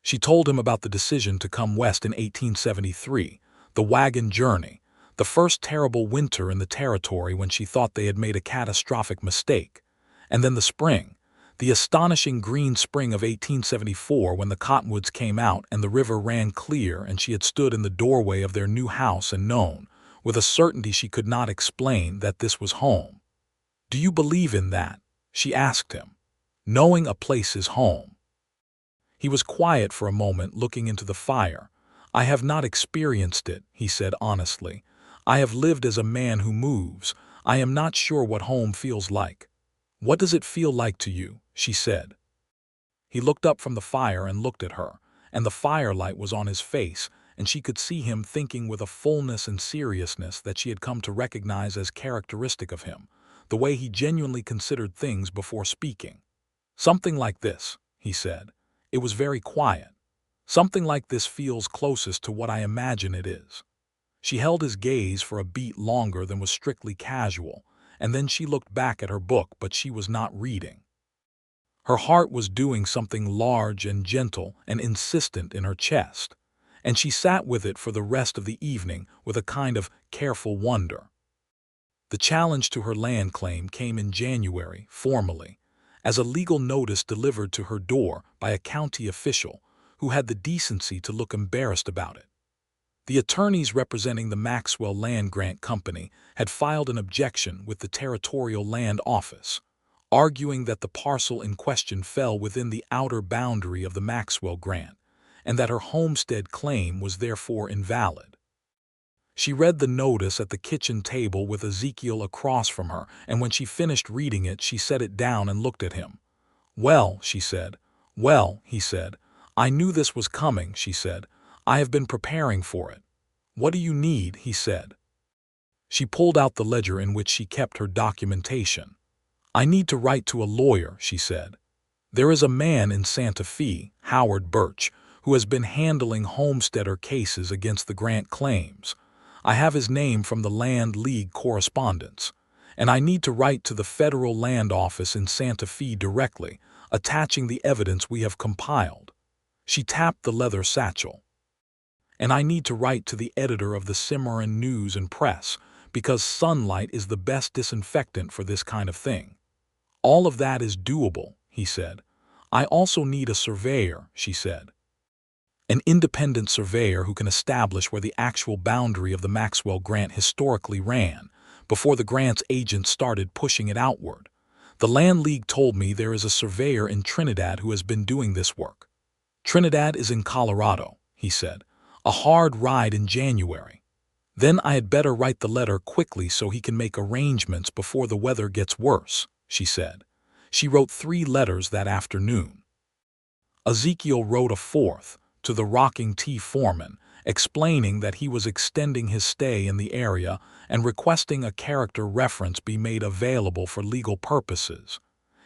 She told him about the decision to come west in 1873, the wagon journey, the first terrible winter in the territory when she thought they had made a catastrophic mistake, and then the spring, the astonishing green spring of 1874 when the cottonwoods came out and the river ran clear and she had stood in the doorway of their new house and known, with a certainty she could not explain, that this was home. "Do you believe in that?" she asked him. "Knowing a place is home." He was quiet for a moment, looking into the fire. "I have not experienced it," he said honestly. "I have lived as a man who moves. I am not sure what home feels like." "What does it feel like to you?" she said. He looked up from the fire and looked at her, and the firelight was on his face, and she could see him thinking with a fullness and seriousness that she had come to recognize as characteristic of him, the way he genuinely considered things before speaking. "Something like this," he said. It was very quiet. "Something like this feels closest to what I imagine it is." She held his gaze for a beat longer than was strictly casual, and then she looked back at her book, but she was not reading. Her heart was doing something large and gentle and insistent in her chest, and she sat with it for the rest of the evening with a kind of careful wonder. The challenge to her land claim came in January, formally, as a legal notice delivered to her door by a county official who had the decency to look embarrassed about it. The attorneys representing the Maxwell Land Grant Company had filed an objection with the Territorial Land Office, arguing that the parcel in question fell within the outer boundary of the Maxwell grant, and that her homestead claim was therefore invalid. She read the notice at the kitchen table with Ezekiel across from her, and when she finished reading it, she set it down and looked at him. "Well," she said. "Well," he said. "I knew this was coming," she said. "I have been preparing for it." "What do you need?" he said. She pulled out the ledger in which she kept her documentation. "I need to write to a lawyer," she said. "There is a man in Santa Fe, Howard Birch, who has been handling homesteader cases against the grant claims. I have his name from the Land League correspondence, and I need to write to the Federal Land Office in Santa Fe directly, attaching the evidence we have compiled. She tapped the leather satchel. And I need to write to the editor of the Cimarron News and Press, because sunlight is the best disinfectant for this kind of thing. All of that is doable, he said. I also need a surveyor, she said. An independent surveyor who can establish where the actual boundary of the Maxwell grant historically ran, before the grant's agents started pushing it outward. The Land League told me there is a surveyor in Trinidad who has been doing this work. Trinidad is in Colorado, he said. A hard ride in January. Then I had better write the letter quickly so he can make arrangements before the weather gets worse, she said. She wrote 3 letters that afternoon. Ezekiel wrote a 4th, to the Rocking T foreman, explaining that he was extending his stay in the area and requesting a character reference be made available for legal purposes.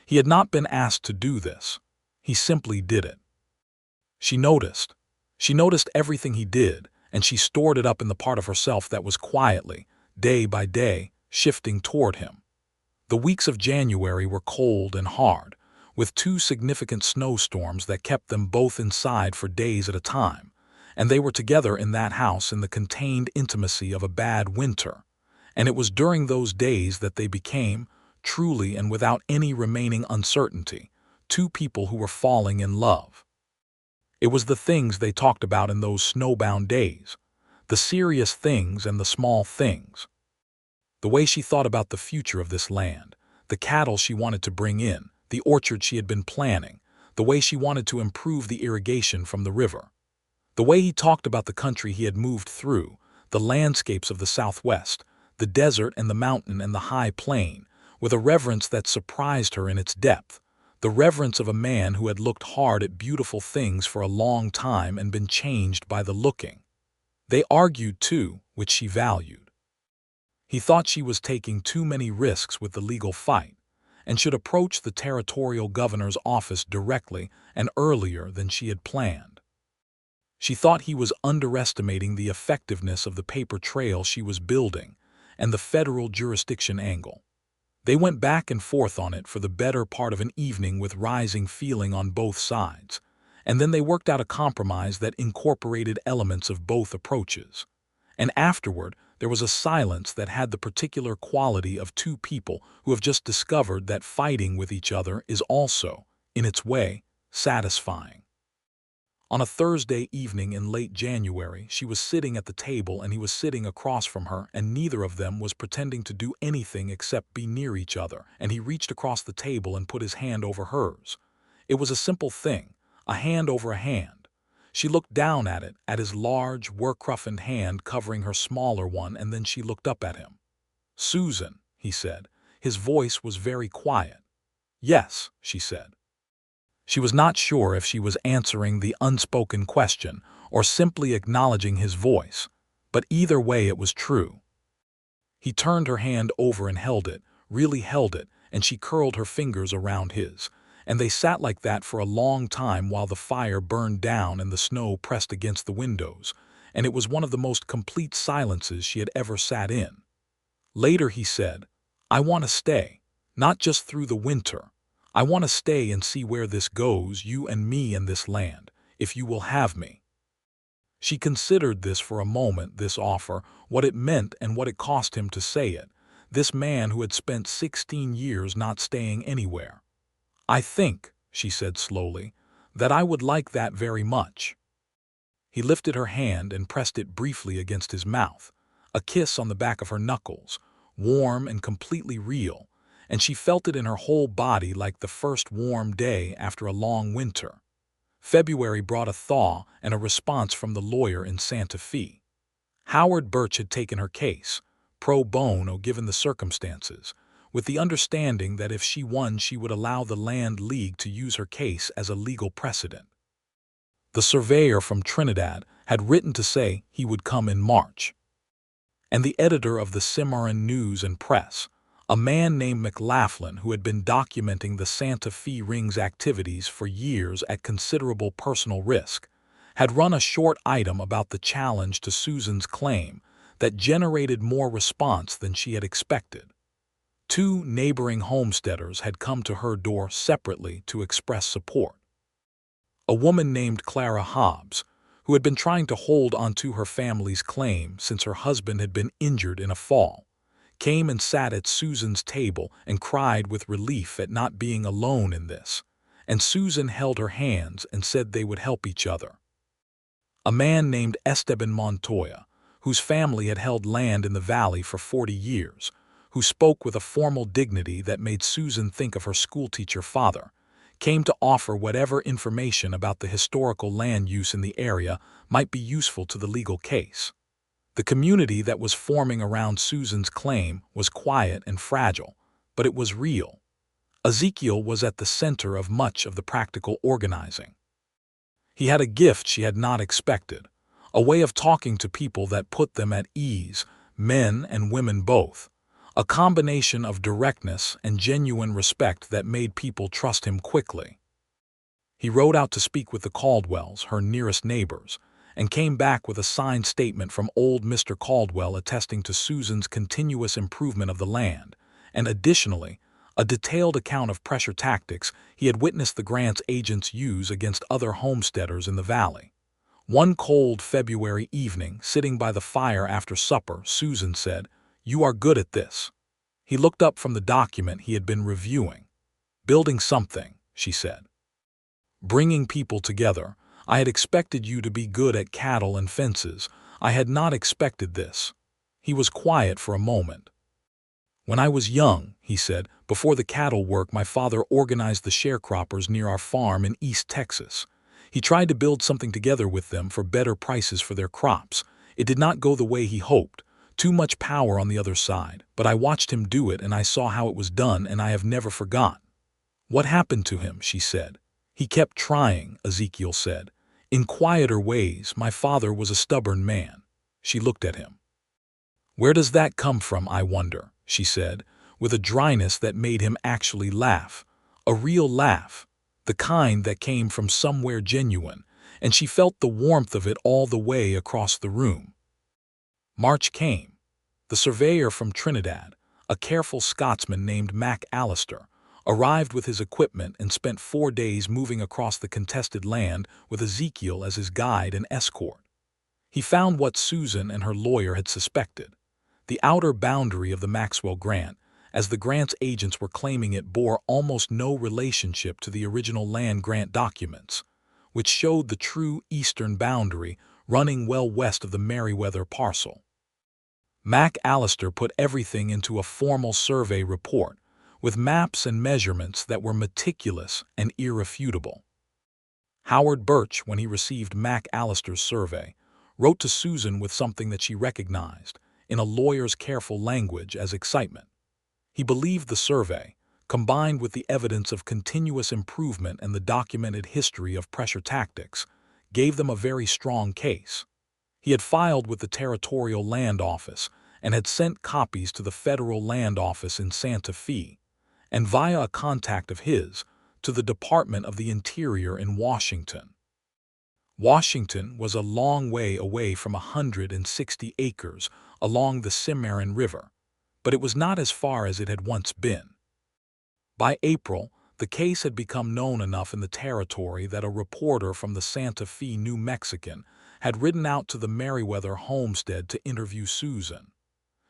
He had not been asked to do this. He simply did it. She noticed everything he did, and she stored it up in the part of herself that was quietly, day by day, shifting toward him. The weeks of January were cold and hard, with 2 significant snowstorms that kept them both inside for days at a time, and they were together in that house in the contained intimacy of a bad winter, and it was during those days that they became, truly and without any remaining uncertainty, 2 people who were falling in love. It was the things they talked about in those snowbound days, the serious things and the small things. The way she thought about the future of this land, the cattle she wanted to bring in, the orchard she had been planning, the way she wanted to improve the irrigation from the river. The way he talked about the country he had moved through, the landscapes of the Southwest, the desert and the mountain and the high plain, with a reverence that surprised her in its depth, the reverence of a man who had looked hard at beautiful things for a long time and been changed by the looking. They argued, too, which she valued. He thought she was taking too many risks with the legal fight, and should approach the territorial governor's office directly and earlier than she had planned. She thought he was underestimating the effectiveness of the paper trail she was building and the federal jurisdiction angle. They went back and forth on it for the better part of an evening with rising feeling on both sides, and then they worked out a compromise that incorporated elements of both approaches. And afterward, there was a silence that had the particular quality of 2 people who have just discovered that fighting with each other is also, in its way, satisfying. On a Thursday evening in late January, she was sitting at the table and he was sitting across from her, and neither of them was pretending to do anything except be near each other, and he reached across the table and put his hand over hers. It was a simple thing, a hand over a hand. She looked down at it, at his large, work-roughened hand covering her smaller one, and then she looked up at him. "Susan," he said. His voice was very quiet. "Yes," she said. She was not sure if she was answering the unspoken question or simply acknowledging his voice, but either way it was true. He turned her hand over and held it, really held it, and she curled her fingers around his, and they sat like that for a long time while the fire burned down and the snow pressed against the windows, and it was one of the most complete silences she had ever sat in. Later he said, "I want to stay, not just through the winter. I want to stay and see where this goes, you and me and this land, if you will have me." She considered this for a moment, this offer, what it meant and what it cost him to say it, this man who had spent 16 years not staying anywhere. "I think," she said slowly, "that I would like that very much." He lifted her hand and pressed it briefly against his mouth, a kiss on the back of her knuckles, warm and completely real, and she felt it in her whole body like the first warm day after a long winter. February brought a thaw and a response from the lawyer in Santa Fe. Howard Birch had taken her case, pro bono given the circumstances, with the understanding that if she won she would allow the Land League to use her case as a legal precedent. The surveyor from Trinidad had written to say he would come in March. And the editor of the Cimarron News and Press, a man named McLaughlin who had been documenting the Santa Fe Ring's activities for years at considerable personal risk, had run a short item about the challenge to Susan's claim that generated more response than she had expected. 2 neighboring homesteaders had come to her door separately to express support. A woman named Clara Hobbs, who had been trying to hold onto her family's claim since her husband had been injured in a fall, came and sat at Susan's table and cried with relief at not being alone in this, and Susan held her hands and said they would help each other. A man named Esteban Montoya, whose family had held land in the valley for 40 years, who spoke with a formal dignity that made Susan think of her schoolteacher father, came to offer whatever information about the historical land use in the area might be useful to the legal case. The community that was forming around Susan's claim was quiet and fragile, but it was real. Ezekiel was at the center of much of the practical organizing. He had a gift she had not expected, a way of talking to people that put them at ease, men and women both, a combination of directness and genuine respect that made people trust him quickly. He rode out to speak with the Caldwells, her nearest neighbors, and came back with a signed statement from old Mr. Caldwell attesting to Susan's continuous improvement of the land, and additionally, a detailed account of pressure tactics he had witnessed the grant's agents use against other homesteaders in the valley. One cold February evening, sitting by the fire after supper, Susan said, "You are good at this." He looked up from the document he had been reviewing. "Building something," she said. "Bringing people together. I had expected you to be good at cattle and fences. I had not expected this." He was quiet for a moment. "When I was young," he said, "before the cattle work, my father organized the sharecroppers near our farm in East Texas. He tried to build something together with them for better prices for their crops. It did not go the way he hoped. Too much power on the other side, but I watched him do it and I saw how it was done and I have never forgotten." "What happened to him?" she said. "He kept trying," Ezekiel said. "In quieter ways, my father was a stubborn man." She looked at him. "Where does that come from, I wonder?" she said, with a dryness that made him actually laugh. A real laugh, the kind that came from somewhere genuine, and she felt the warmth of it all the way across the room. March came. The surveyor from Trinidad, a careful Scotsman named Mac Allister, arrived with his equipment and spent 4 days moving across the contested land with Ezekiel as his guide and escort. He found what Susan and her lawyer had suspected. The outer boundary of the Maxwell Grant, as the grant's agents were claiming it, bore almost no relationship to the original land grant documents, which showed the true eastern boundary running well west of the Merriweather parcel. Mac Allister put everything into a formal survey report, with maps and measurements that were meticulous and irrefutable. Howard Birch, when he received Mac Allister's survey, wrote to Susan with something that she recognized, in a lawyer's careful language, as excitement. He believed the survey, combined with the evidence of continuous improvement and the documented history of pressure tactics, gave them a very strong case. He had filed with the Territorial Land Office and had sent copies to the Federal Land Office in Santa Fe, and via a contact of his, to the Department of the Interior in Washington. Washington was a long way away from 160 acres along the Cimarron River, but it was not as far as it had once been. By April, the case had become known enough in the territory that a reporter from the Santa Fe New Mexican had ridden out to the Merriweather homestead to interview Susan.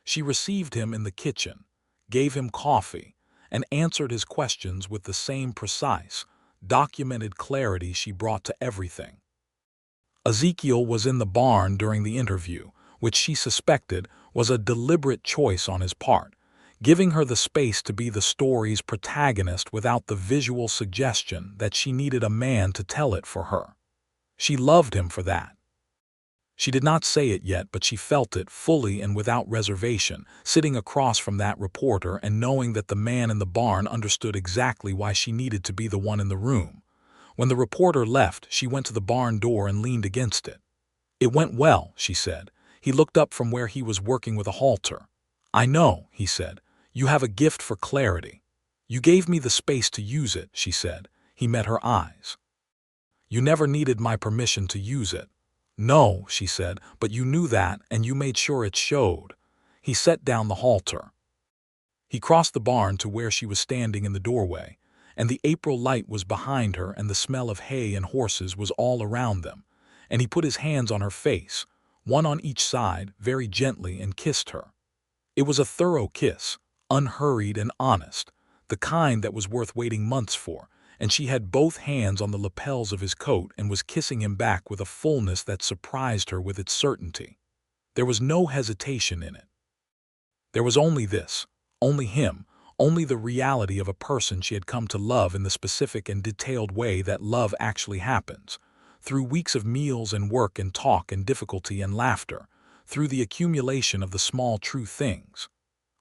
She received him in the kitchen, gave him coffee, and answered his questions with the same precise, documented clarity she brought to everything. Ezekiel was in the barn during the interview, which she suspected was a deliberate choice on his part, giving her the space to be the story's protagonist without the visual suggestion that she needed a man to tell it for her. She loved him for that. She did not say it yet, but she felt it fully and without reservation, sitting across from that reporter and knowing that the man in the barn understood exactly why she needed to be the one in the room. When the reporter left, she went to the barn door and leaned against it. "It went well," she said. He looked up from where he was working with a halter. "I know," he said. "You have a gift for clarity. You gave me the space to use it," she said. He met her eyes. "You never needed my permission to use it." "No," she said, "but you knew that, and you made sure it showed." He set down the halter. He crossed the barn to where she was standing in the doorway, and the April light was behind her and the smell of hay and horses was all around them, and he put his hands on her face, one on each side, very gently, and kissed her. It was a thorough kiss, unhurried and honest, the kind that was worth waiting months for, and she had both hands on the lapels of his coat and was kissing him back with a fullness that surprised her with its certainty. There was no hesitation in it. There was only this, only him, only the reality of a person she had come to love in the specific and detailed way that love actually happens, through weeks of meals and work and talk and difficulty and laughter, through the accumulation of the small true things.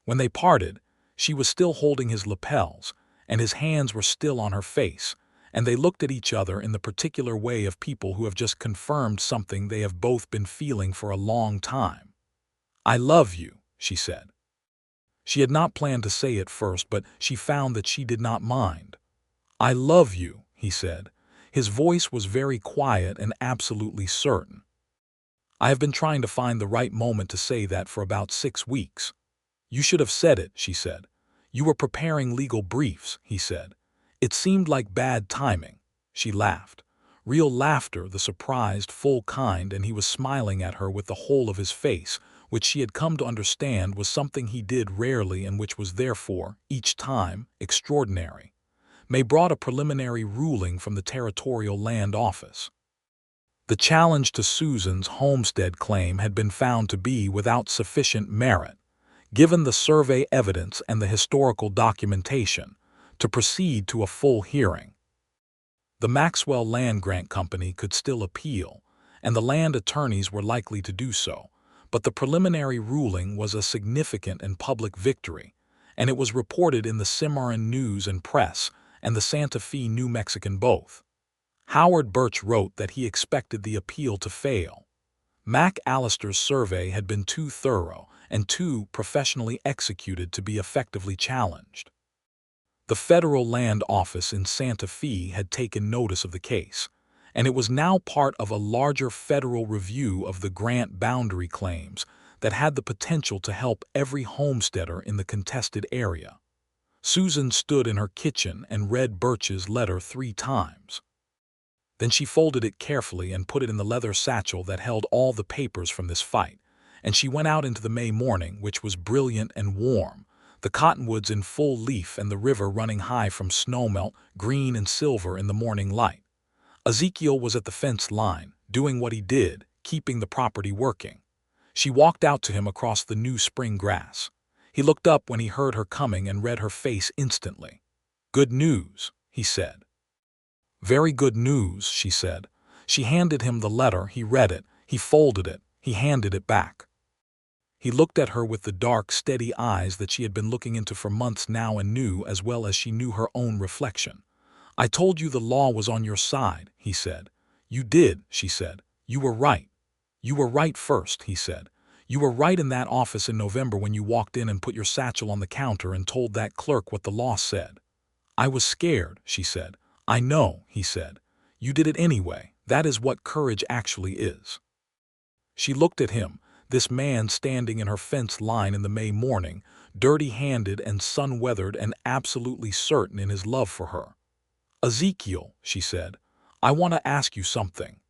When they parted, she was still holding his lapels, and his hands were still on her face, and they looked at each other in the particular way of people who have just confirmed something they have both been feeling for a long time. "I love you," she said. She had not planned to say it first, but she found that she did not mind. "I love you," he said. His voice was very quiet and absolutely certain. "I have been trying to find the right moment to say that for about 6 weeks. "You should have said it," she said. "You were preparing legal briefs," he said. "It seemed like bad timing." She laughed. Real laughter, the surprised, full kind, and he was smiling at her with the whole of his face, which she had come to understand was something he did rarely and which was therefore, each time, extraordinary. May brought a preliminary ruling from the Territorial Land Office. The challenge to Susan's homestead claim had been found to be without sufficient merit, given the survey evidence and the historical documentation, to proceed to a full hearing. The Maxwell Land Grant Company could still appeal, and the land attorneys were likely to do so, but the preliminary ruling was a significant and public victory, and it was reported in the Cimarron News and Press and the Santa Fe New Mexican both. Howard Birch wrote that he expected the appeal to fail. Mac Allister's survey had been too thorough and too professionally executed to be effectively challenged. The Federal Land Office in Santa Fe had taken notice of the case, and it was now part of a larger federal review of the grant boundary claims that had the potential to help every homesteader in the contested area. Susan stood in her kitchen and read Birch's letter 3 times. Then she folded it carefully and put it in the leather satchel that held all the papers from this fight, and she went out into the May morning, which was brilliant and warm, the cottonwoods in full leaf and the river running high from snowmelt, green and silver in the morning light. Ezekiel was at the fence line, doing what he did, keeping the property working. She walked out to him across the new spring grass. He looked up when he heard her coming and read her face instantly. "Good news," he said. "Very good news," she said. She handed him the letter, he read it, he folded it, he handed it back. He looked at her with the dark, steady eyes that she had been looking into for months now and knew as well as she knew her own reflection. "I told you the law was on your side," he said. "You did," she said. "You were right. You were right first," he said. "You were right in that office in November when you walked in and put your satchel on the counter and told that clerk what the law said." "I was scared," she said. "I know," he said. "You did it anyway. That is what courage actually is." She looked at him, this man standing in her fence line in the May morning, dirty-handed and sun-weathered and absolutely certain in his love for her. "Ezekiel," she said, "I want to ask you something."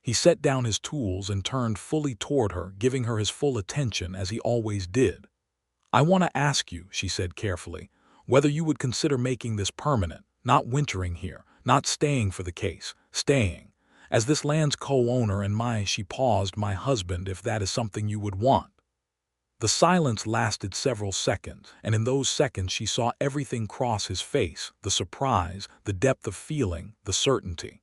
He set down his tools and turned fully toward her, giving her his full attention as he always did. "I want to ask you," she said carefully, "whether you would consider making this permanent, not wintering here, not staying for the case, staying. As this land's co-owner and she paused, my husband, if that is something you would want." The silence lasted several seconds, and in those seconds she saw everything cross his face, the surprise, the depth of feeling, the certainty.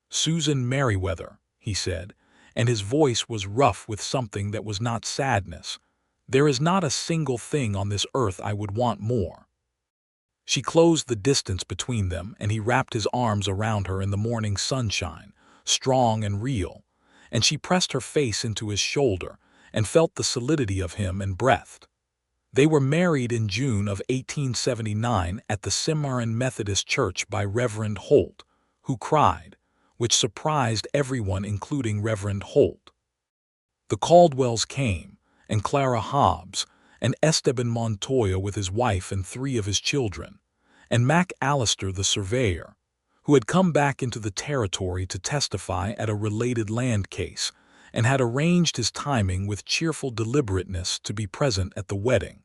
"Susan Merriweather," he said, and his voice was rough with something that was not sadness. "There is not a single thing on this earth I would want more." She closed the distance between them, and he wrapped his arms around her in the morning sunshine, strong and real, and she pressed her face into his shoulder and felt the solidity of him and breathed. They were married in June of 1879 at the Cimarron Methodist Church by Reverend Holt, who cried, which surprised everyone including Reverend Holt. The Caldwells came, and Clara Hobbs, and Esteban Montoya with his wife and 3 of his children, and Mac Allister the surveyor, who had come back into the territory to testify at a related land case and had arranged his timing with cheerful deliberateness to be present at the wedding.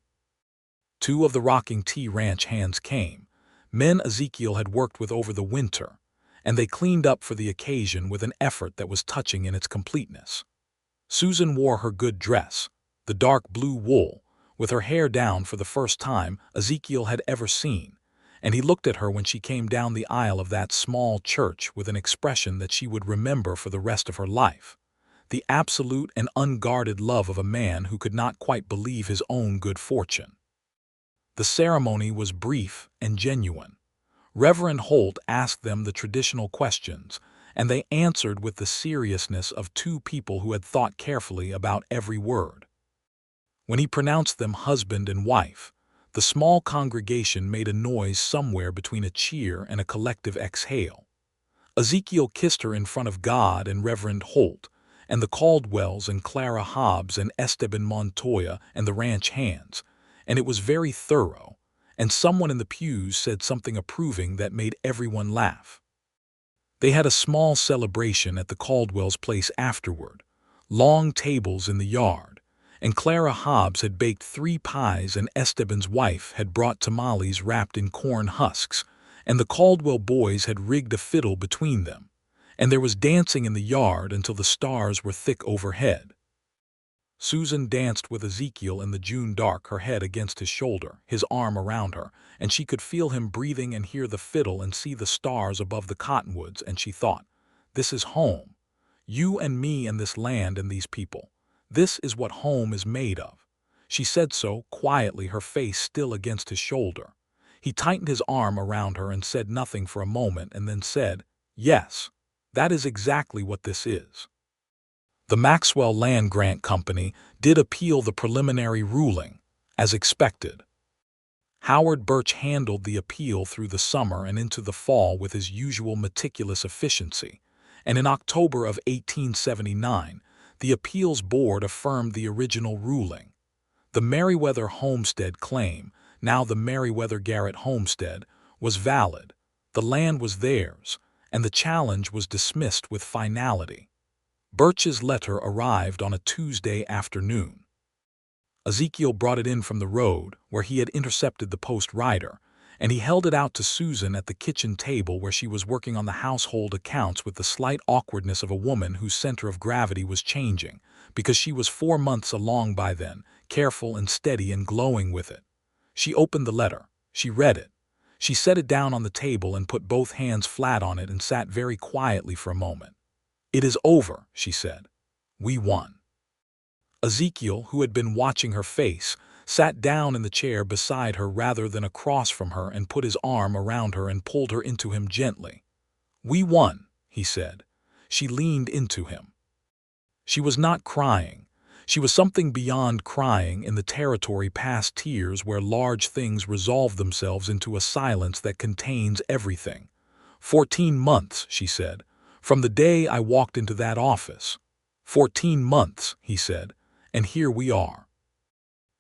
2 of the Rocking T Ranch hands came, men Ezekiel had worked with over the winter, and they cleaned up for the occasion with an effort that was touching in its completeness. Susan wore her good dress, the dark blue wool, with her hair down for the first time Ezekiel had ever seen, and he looked at her when she came down the aisle of that small church with an expression that she would remember for the rest of her life, the absolute and unguarded love of a man who could not quite believe his own good fortune. The ceremony was brief and genuine. Reverend Holt asked them the traditional questions, and they answered with the seriousness of 2 people who had thought carefully about every word. When he pronounced them husband and wife, the small congregation made a noise somewhere between a cheer and a collective exhale. Ezekiel kissed her in front of God and Reverend Holt, and the Caldwells and Clara Hobbs and Esteban Montoya and the ranch hands, and it was very thorough, and someone in the pews said something approving that made everyone laugh. They had a small celebration at the Caldwells' place afterward, long tables in the yard, and Clara Hobbs had baked 3 pies and Esteban's wife had brought tamales wrapped in corn husks, and the Caldwell boys had rigged a fiddle between them, and there was dancing in the yard until the stars were thick overhead. Susan danced with Ezekiel in the June dark, her head against his shoulder, his arm around her, and she could feel him breathing and hear the fiddle and see the stars above the cottonwoods, and she thought, "This is home. You and me and this land and these people. This is what home is made of." She said so, quietly, her face still against his shoulder. He tightened his arm around her and said nothing for a moment and then said, "Yes, that is exactly what this is." The Maxwell Land Grant Company did appeal the preliminary ruling, as expected. Howard Birch handled the appeal through the summer and into the fall with his usual meticulous efficiency, and in October of 1879, the appeals board affirmed the original ruling. The Merriweather homestead claim, now the Merriweather-Garrett homestead, was valid, the land was theirs, and the challenge was dismissed with finality. Birch's letter arrived on a Tuesday afternoon. Ezekiel brought it in from the road, where he had intercepted the post rider, and he held it out to Susan at the kitchen table where she was working on the household accounts with the slight awkwardness of a woman whose center of gravity was changing, because she was 4 months along by then, careful and steady and glowing with it. She opened the letter. She read it. She set it down on the table and put both hands flat on it and sat very quietly for a moment. "It is over," she said. "We won." Ezekiel, who had been watching her face, sat down in the chair beside her rather than across from her and put his arm around her and pulled her into him gently. "We won," he said. She leaned into him. She was not crying. She was something beyond crying, in the territory past tears where large things resolve themselves into a silence that contains everything. 14 months, she said, from the day I walked into that office. 14 months, he said, and here we are.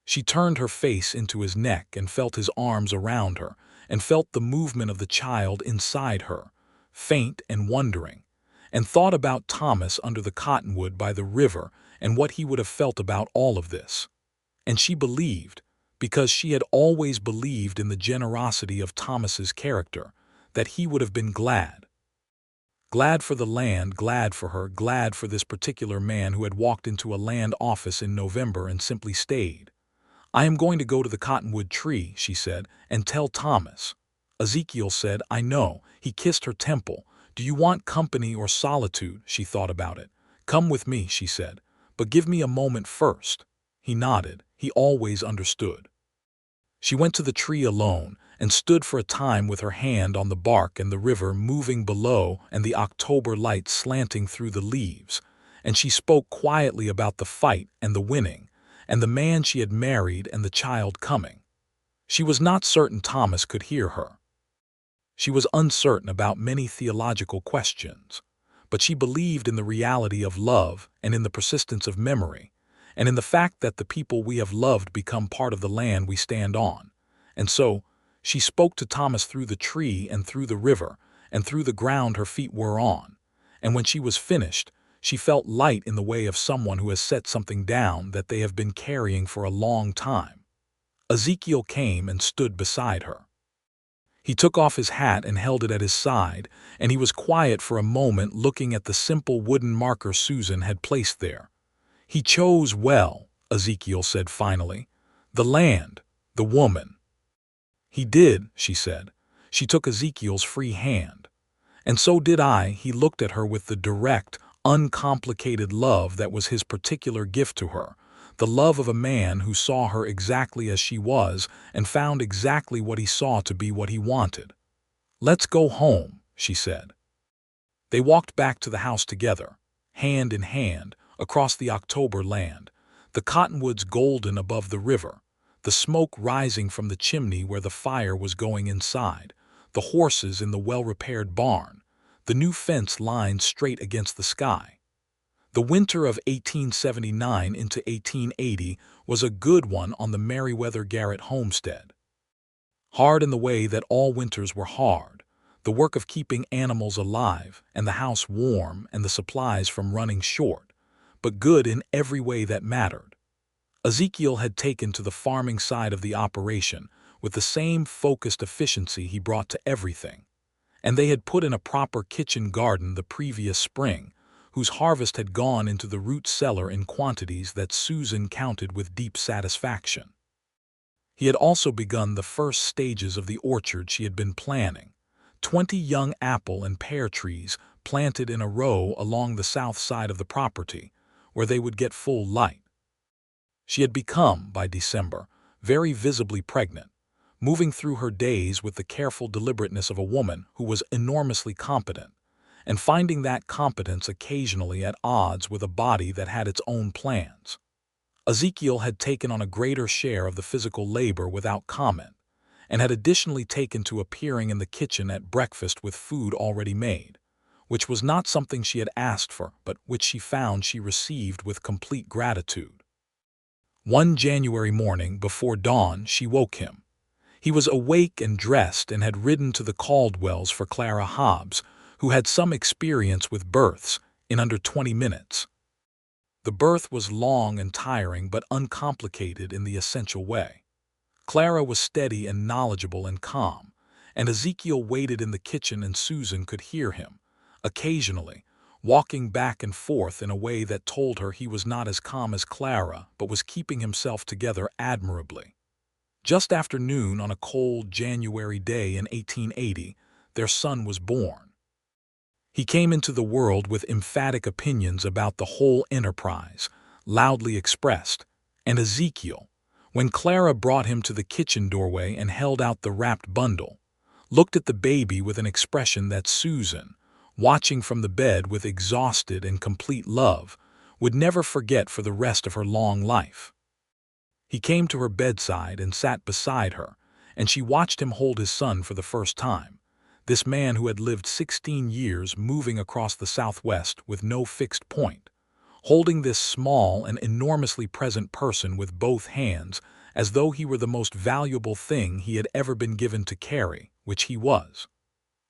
She turned her face into his neck and felt his arms around her, and felt the movement of the child inside her, faint and wondering, and thought about Thomas under the cottonwood by the river and what he would have felt about all of this. And she believed, because she had always believed in the generosity of Thomas's character, that he would have been glad. Glad for the land, glad for her, glad for this particular man who had walked into a land office in November and simply stayed. "I am going to go to the cottonwood tree," she said, "and tell Thomas." Ezekiel said, "I know." He kissed her temple. "Do you want company or solitude?" She thought about it. "Come with me," she said, "but give me a moment first." He nodded. He always understood. She went to the tree alone and stood for a time with her hand on the bark and the river moving below and the October light slanting through the leaves, and she spoke quietly about the fight and the winning, and the man she had married and the child coming. She was not certain Thomas could hear her. She was uncertain about many theological questions, but she believed in the reality of love and in the persistence of memory, and in the fact that the people we have loved become part of the land we stand on. And so, she spoke to Thomas through the tree and through the river, and through the ground her feet were on. And when she was finished, she felt light in the way of someone who has set something down that they have been carrying for a long time. Ezekiel came and stood beside her. He took off his hat and held it at his side, and he was quiet for a moment looking at the simple wooden marker Susan had placed there. "He chose well," Ezekiel said finally. "The land, the woman." "He did," she said. She took Ezekiel's free hand. "And so did I." He looked at her with the direct, uncomplicated love that was his particular gift to her, the love of a man who saw her exactly as she was and found exactly what he saw to be what he wanted. "Let's go home," she said. They walked back to the house together, hand in hand, across the October land, the cottonwoods golden above the river, the smoke rising from the chimney where the fire was going inside, the horses in the well-repaired barn, the new fence lined straight against the sky. The winter of 1879 into 1880 was a good one on the Merriweather Garrett homestead. Hard in the way that all winters were hard, the work of keeping animals alive and the house warm and the supplies from running short, but good in every way that mattered. Ezekiel had taken to the farming side of the operation with the same focused efficiency he brought to everything, and they had put in a proper kitchen garden the previous spring, whose harvest had gone into the root cellar in quantities that Susan counted with deep satisfaction. He had also begun the first stages of the orchard she had been planning, 20 young apple and pear trees planted in a row along the south side of the property, where they would get full light. She had become, by December, very visibly pregnant, moving through her days with the careful deliberateness of a woman who was enormously competent, and finding that competence occasionally at odds with a body that had its own plans. Ezekiel had taken on a greater share of the physical labor without comment, and had additionally taken to appearing in the kitchen at breakfast with food already made, which was not something she had asked for, but which she found she received with complete gratitude. One January morning before dawn she woke him. He was awake and dressed and had ridden to the Caldwells for Clara Hobbs, who had some experience with births, in under 20 minutes. The birth was long and tiring but uncomplicated in the essential way. Clara was steady and knowledgeable and calm, and Ezekiel waited in the kitchen and Susan could hear him, occasionally, walking back and forth in a way that told her he was not as calm as Clara but was keeping himself together admirably. Just after noon on a cold January day in 1880, their son was born. He came into the world with emphatic opinions about the whole enterprise, loudly expressed, and Ezekiel, when Clara brought him to the kitchen doorway and held out the wrapped bundle, looked at the baby with an expression that Susan, watching from the bed with exhausted and complete love, would never forget for the rest of her long life. He came to her bedside and sat beside her, and she watched him hold his son for the first time, this man who had lived 16 years moving across the Southwest with no fixed point, holding this small and enormously present person with both hands as though he were the most valuable thing he had ever been given to carry, which he was.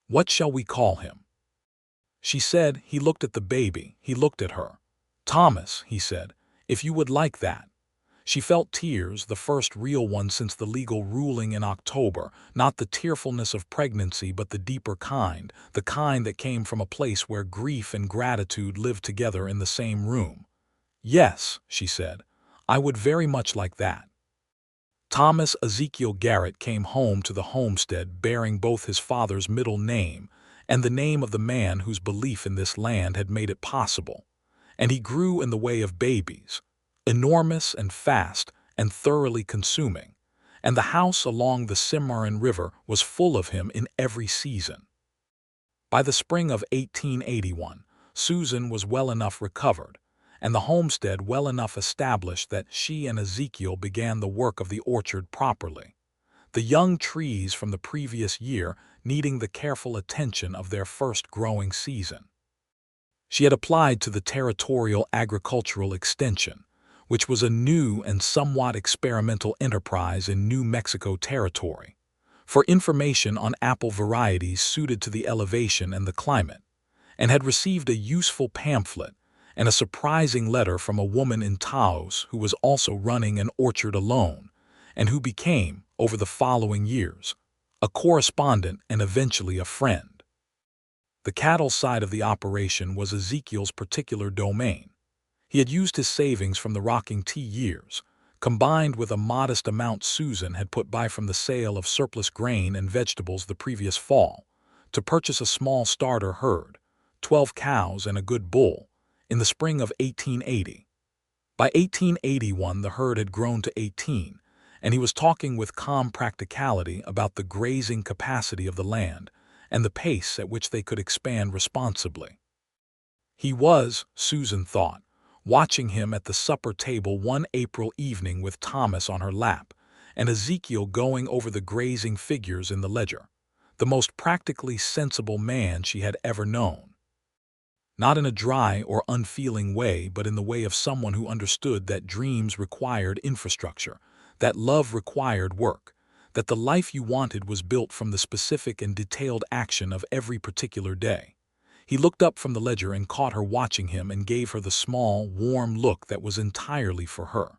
"What shall we call him?" She said. He looked at the baby, he looked at her. "Thomas," he said, "if you would like that." She felt tears, the first real ones since the legal ruling in October, not the tearfulness of pregnancy but the deeper kind, the kind that came from a place where grief and gratitude lived together in the same room. "Yes," she said, "I would very much like that." Thomas Ezekiel Garrett came home to the homestead bearing both his father's middle name and the name of the man whose belief in this land had made it possible, and he grew in the way of babies, enormous and fast and thoroughly consuming, and the house along the Cimarron River was full of him in every season. By the spring of 1881, Susan was well enough recovered, and the homestead well enough established that she and Ezekiel began the work of the orchard properly, the young trees from the previous year needing the careful attention of their first growing season. She had applied to the Territorial Agricultural Extension, which was a new and somewhat experimental enterprise in New Mexico territory, for information on apple varieties suited to the elevation and the climate, and had received a useful pamphlet and a surprising letter from a woman in Taos who was also running an orchard alone, and who became, over the following years, a correspondent and eventually a friend. The cattle side of the operation was Ezekiel's particular domain. He had used his savings from the rocking tea years, combined with a modest amount Susan had put by from the sale of surplus grain and vegetables the previous fall, to purchase a small starter herd, 12 cows and a good bull, in the spring of 1880. By 1881 the herd had grown to 18, and he was talking with calm practicality about the grazing capacity of the land and the pace at which they could expand responsibly. He was, Susan thought, watching him at the supper table one April evening with Thomas on her lap and Ezekiel going over the grazing figures in the ledger, the most practically sensible man she had ever known. Not in a dry or unfeeling way, but in the way of someone who understood that dreams required infrastructure, that love required work, that the life you wanted was built from the specific and detailed action of every particular day. He looked up from the ledger and caught her watching him and gave her the small, warm look that was entirely for her.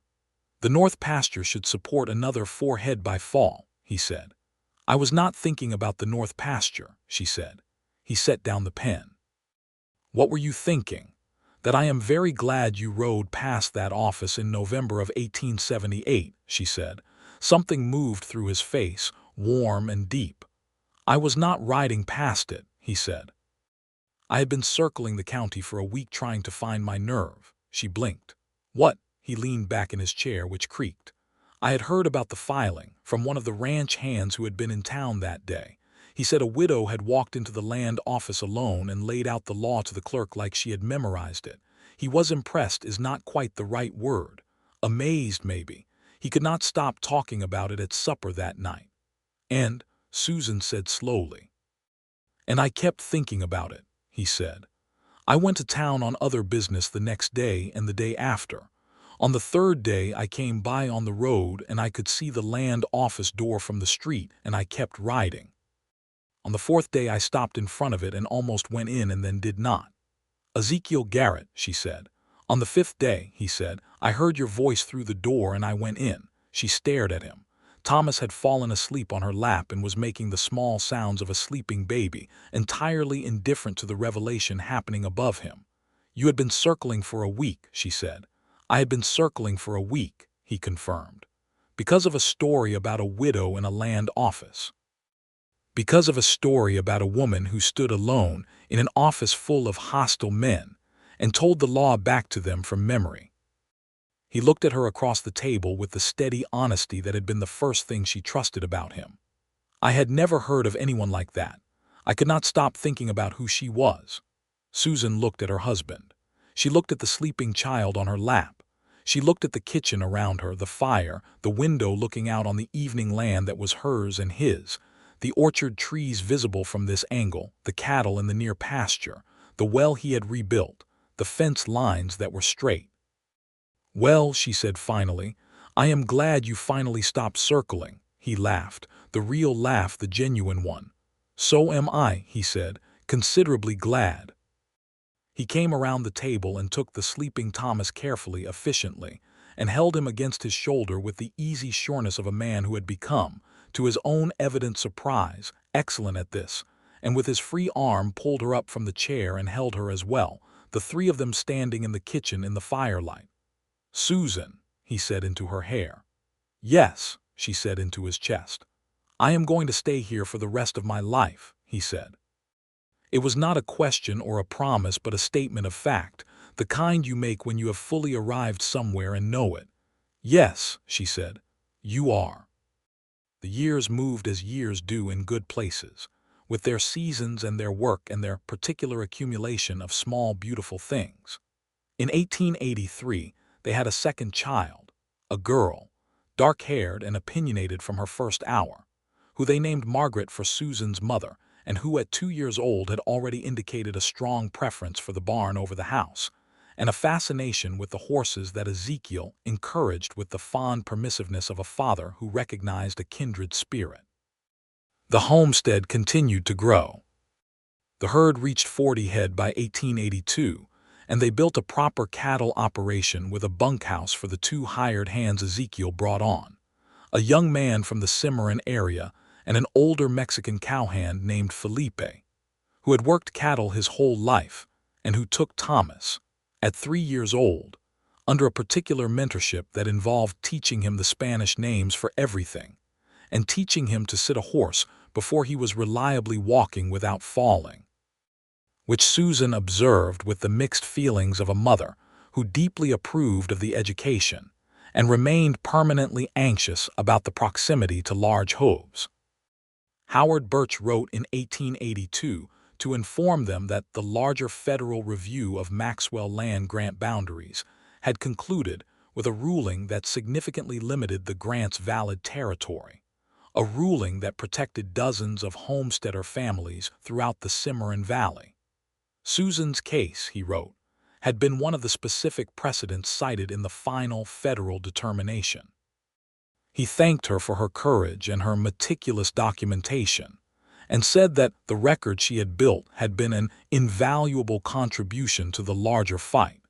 "The north pasture should support another 4 head by fall," he said. "I was not thinking about the north pasture," she said. He set down the pen. "What were you thinking?" "That I am very glad you rode past that office in November of 1878, she said. Something moved through his face, warm and deep. "I was not riding past it," he said. "I had been circling the county for a week trying to find my nerve." She blinked. "What?" He leaned back in his chair, which creaked. "I had heard about the filing from one of the ranch hands who had been in town that day. He said a widow had walked into the land office alone and laid out the law to the clerk like she had memorized it. He was impressed is not quite the right word. Amazed, maybe. He could not stop talking about it at supper that night. And," Susan said slowly, "and I kept thinking about it," he said. "I went to town on other business the next day and the day after. On the 3rd day I came by on the road and I could see the land office door from the street, and I kept riding. On the 4th day I stopped in front of it and almost went in and then did not." "Ezekiel Garrett," she said. "On the 5th day," he said, "I heard your voice through the door and I went in." She stared at him. Thomas had fallen asleep on her lap and was making the small sounds of a sleeping baby, entirely indifferent to the revelation happening above him. "You had been circling for a week," she said. "I had been circling for a week," he confirmed. "Because of a story about a widow in a land office. Because of a story about a woman who stood alone in an office full of hostile men and told the law back to them from memory." He looked at her across the table with the steady honesty that had been the first thing she trusted about him. "I had never heard of anyone like that. I could not stop thinking about who she was." Susan looked at her husband. She looked at the sleeping child on her lap. She looked at the kitchen around her, the fire, the window looking out on the evening land that was hers and his, the orchard trees visible from this angle, the cattle in the near pasture, the well he had rebuilt, the fence lines that were straight. "Well," she said finally, "I am glad you finally stopped circling." He laughed, the real laugh, the genuine one. "So am I," he said, "considerably glad." He came around the table and took the sleeping Thomas carefully, efficiently, and held him against his shoulder with the easy sureness of a man who had become, to his own evident surprise, excellent at this, and with his free arm pulled her up from the chair and held her as well, the 3 of them standing in the kitchen in the firelight. "Susan," he said into her hair. "Yes," she said into his chest. "I am going to stay here for the rest of my life," he said. It was not a question or a promise, but a statement of fact, the kind you make when you have fully arrived somewhere and know it. "Yes," she said, "you are." The years moved as years do in good places, with their seasons and their work and their particular accumulation of small beautiful things. In 1883, they had a second child, a girl, dark-haired and opinionated from her first hour, who they named Margaret for Susan's mother, and who at 2 years old had already indicated a strong preference for the barn over the house, and a fascination with the horses that Ezekiel encouraged with the fond permissiveness of a father who recognized a kindred spirit. The homestead continued to grow. The herd reached 40 head by 1882, and they built a proper cattle operation with a bunkhouse for the 2 hired hands Ezekiel brought on, a young man from the Cimarron area and an older Mexican cowhand named Felipe, who had worked cattle his whole life and who took Thomas, at 3 years old, under a particular mentorship that involved teaching him the Spanish names for everything and teaching him to sit a horse before he was reliably walking without falling, which Susan observed with the mixed feelings of a mother who deeply approved of the education and remained permanently anxious about the proximity to large hooves. Howard Birch wrote in 1882 to inform them that the larger federal review of Maxwell land grant boundaries had concluded with a ruling that significantly limited the grant's valid territory, a ruling that protected dozens of homesteader families throughout the Cimarron Valley. Susan's case, he wrote, had been one of the specific precedents cited in the final federal determination. He thanked her for her courage and her meticulous documentation, and said that the record she had built had been an invaluable contribution to the larger fight.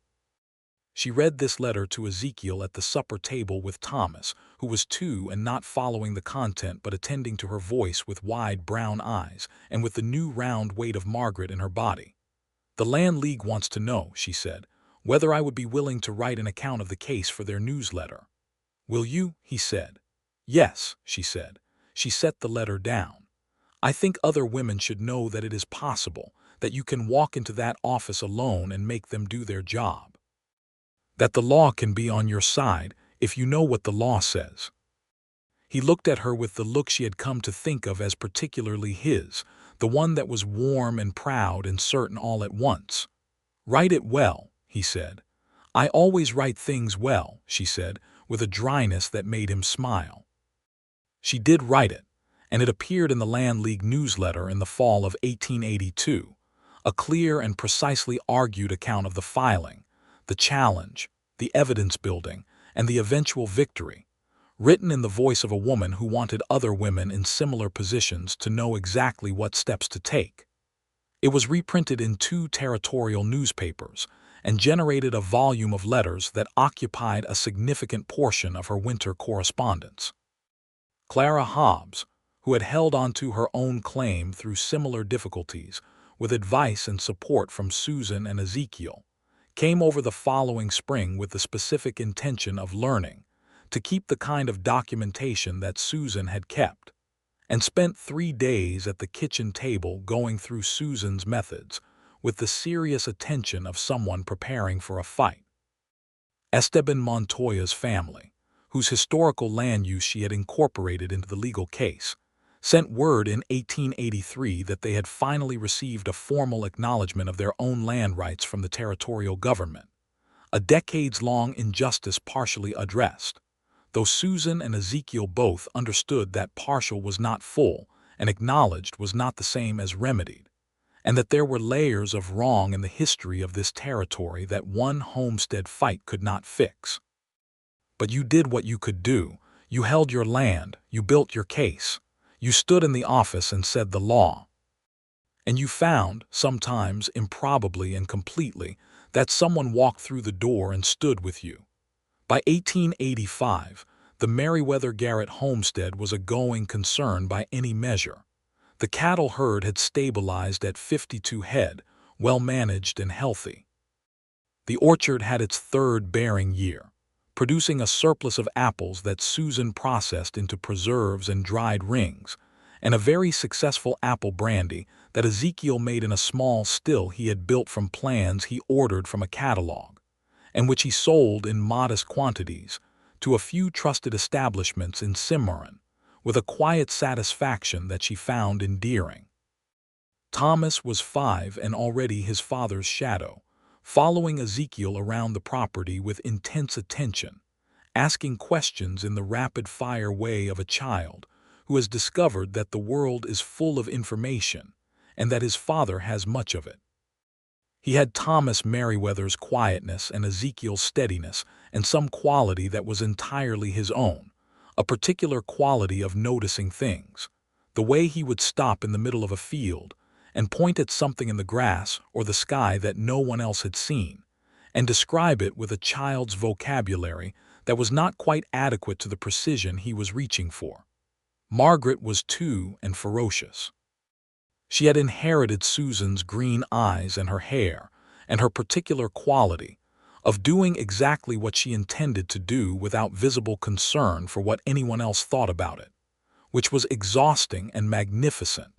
She read this letter to Ezekiel at the supper table with Thomas, who was 2 and not following the content but attending to her voice with wide brown eyes and with the new round weight of Margaret in her body. "The Land League wants to know," she said, "whether I would be willing to write an account of the case for their newsletter." "Will you?" he said. "Yes," she said. She set the letter down. "I think other women should know that it is possible, that you can walk into that office alone and make them do their job. That the law can be on your side if you know what the law says." He looked at her with the look she had come to think of as particularly his, the one that was warm and proud and certain all at once. "Write it well," he said. "I always write things well," she said, with a dryness that made him smile. She did write it, and it appeared in the Land League newsletter in the fall of 1882, a clear and precisely argued account of the filing, the challenge, the evidence building, and the eventual victory, written in the voice of a woman who wanted other women in similar positions to know exactly what steps to take. It was reprinted in 2 territorial newspapers and generated a volume of letters that occupied a significant portion of her winter correspondence. Clara Hobbs, who had held on to her own claim through similar difficulties, with advice and support from Susan and Ezekiel, came over the following spring with the specific intention of learning to keep the kind of documentation that Susan had kept, and spent 3 days at the kitchen table going through Susan's methods with the serious attention of someone preparing for a fight. Esteban Montoya's family, whose historical land use she had incorporated into the legal case, sent word in 1883 that they had finally received a formal acknowledgement of their own land rights from the territorial government, a decades-long injustice partially addressed, though Susan and Ezekiel both understood that partial was not full and acknowledged was not the same as remedied, and that there were layers of wrong in the history of this territory that one homestead fight could not fix. "But you did what you could do. You held your land, you built your case. You stood in the office and said the law. And you found, sometimes improbably and completely, that someone walked through the door and stood with you. By 1885, the Merriweather Garrett homestead was a going concern by any measure. The cattle herd had stabilized at 52 head, well managed and healthy. The orchard had its 3rd bearing year, producing a surplus of apples that Susan processed into preserves and dried rings, and a very successful apple brandy that Ezekiel made in a small still he had built from plans he ordered from a catalog, and which he sold in modest quantities to a few trusted establishments in Cimarron, with a quiet satisfaction that she found endearing. Thomas was 5 and already his father's shadow, following Ezekiel around the property with intense attention, asking questions in the rapid-fire way of a child who has discovered that the world is full of information and that his father has much of it. He had Thomas Merriweather's quietness and Ezekiel's steadiness, and some quality that was entirely his own, a particular quality of noticing things. The way he would stop in the middle of a field and point at something in the grass or the sky that no one else had seen, and describe it with a child's vocabulary that was not quite adequate to the precision he was reaching for. Margaret was too and ferocious. She had inherited Susan's green eyes and her hair, and her particular quality of doing exactly what she intended to do without visible concern for what anyone else thought about it, which was exhausting and magnificent,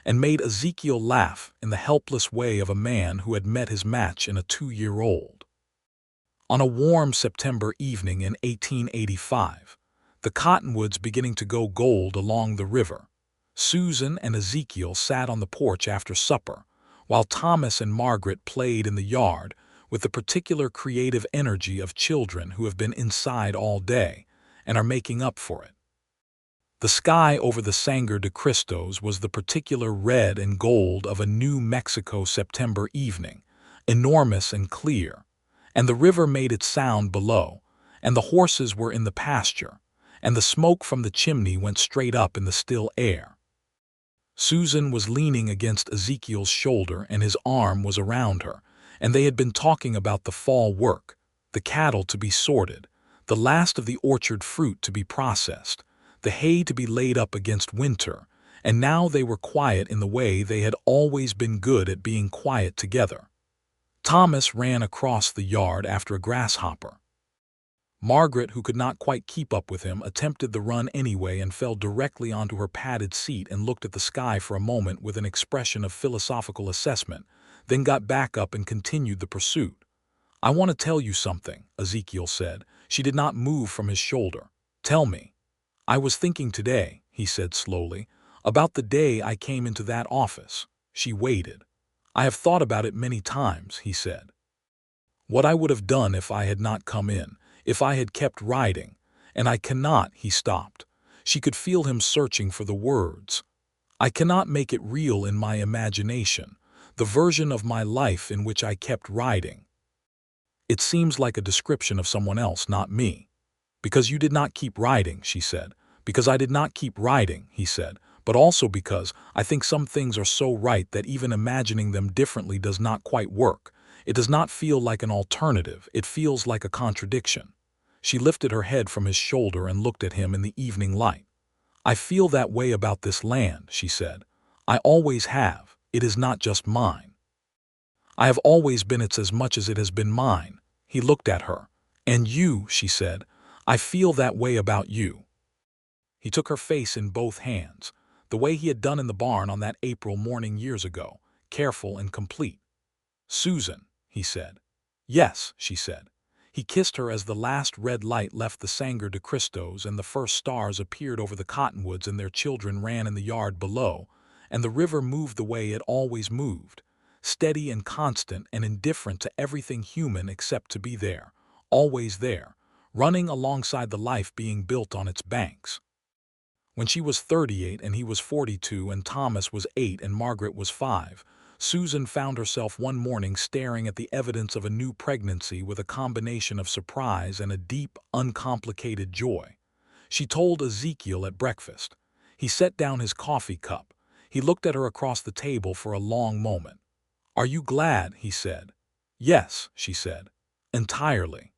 and made Ezekiel laugh in the helpless way of a man who had met his match in a 2-year-old. On a warm September evening in 1885, the cottonwoods beginning to go gold along the river, Susan and Ezekiel sat on the porch after supper, while Thomas and Margaret played in the yard with the particular creative energy of children who have been inside all day and are making up for it. The sky over the Sangre de Cristos was the particular red and gold of a New Mexico September evening, enormous and clear, and the river made its sound below, and the horses were in the pasture, and the smoke from the chimney went straight up in the still air. Susan was leaning against Ezekiel's shoulder and his arm was around her, and they had been talking about the fall work, the cattle to be sorted, the last of the orchard fruit to be processed, the hay to be laid up against winter, and now they were quiet in the way they had always been good at being quiet together. Thomas ran across the yard after a grasshopper. Margaret, who could not quite keep up with him, attempted the run anyway and fell directly onto her padded seat and looked at the sky for a moment with an expression of philosophical assessment, then got back up and continued the pursuit. "I want to tell you something," Ezekiel said. She did not move from his shoulder. "Tell me." "I was thinking today," he said slowly, "about the day I came into that office." She waited. "I have thought about it many times," he said. "What I would have done if I had not come in, if I had kept writing, and I cannot," he stopped. She could feel him searching for the words. "I cannot make it real in my imagination, the version of my life in which I kept writing. It seems like a description of someone else, not me." "Because you did not keep writing," she said. "Because I did not keep writing," he said, "but also because I think some things are so right that even imagining them differently does not quite work. It does not feel like an alternative, it feels like a contradiction." She lifted her head from his shoulder and looked at him in the evening light. "I feel that way about this land," she said. "I always have. It is not just mine. I have always been its as much as it has been mine." He looked at her. "And you," she said, "I feel that way about you." He took her face in both hands, the way he had done in the barn on that April morning years ago, careful and complete. "Susan," he said. "Yes," she said. He kissed her as the last red light left the Sangre de Cristos and the first stars appeared over the cottonwoods and their children ran in the yard below, and the river moved the way it always moved, steady and constant and indifferent to everything human except to be there, always there, running alongside the life being built on its banks. When she was 38 and he was 42 and Thomas was 8 and Margaret was 5, Susan found herself one morning staring at the evidence of a new pregnancy with a combination of surprise and a deep, uncomplicated joy. She told Ezekiel at breakfast. He set down his coffee cup. He looked at her across the table for a long moment. "Are you glad?" he said. "Yes," she said. "Entirely."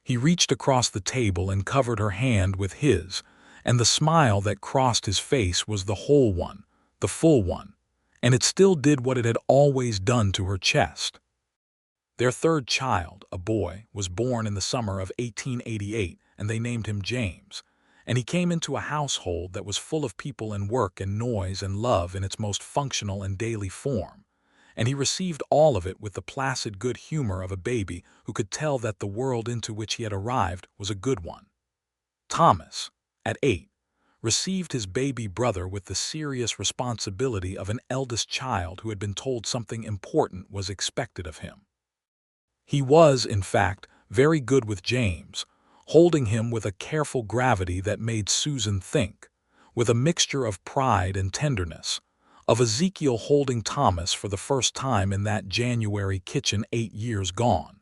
He reached across the table and covered her hand with his, and the smile that crossed his face was the whole one, the full one, and it still did what it had always done to her chest. Their third child, a boy, was born in the summer of 1888, and they named him James, and he came into a household that was full of people and work and noise and love in its most functional and daily form, and he received all of it with the placid good humor of a baby who could tell that the world into which he had arrived was a good one. Thomas, at 8, received his baby brother with the serious responsibility of an eldest child who had been told something important was expected of him. He was, in fact, very good with James, holding him with a careful gravity that made Susan think, with a mixture of pride and tenderness, of Ezekiel holding Thomas for the first time in that January kitchen 8 years gone.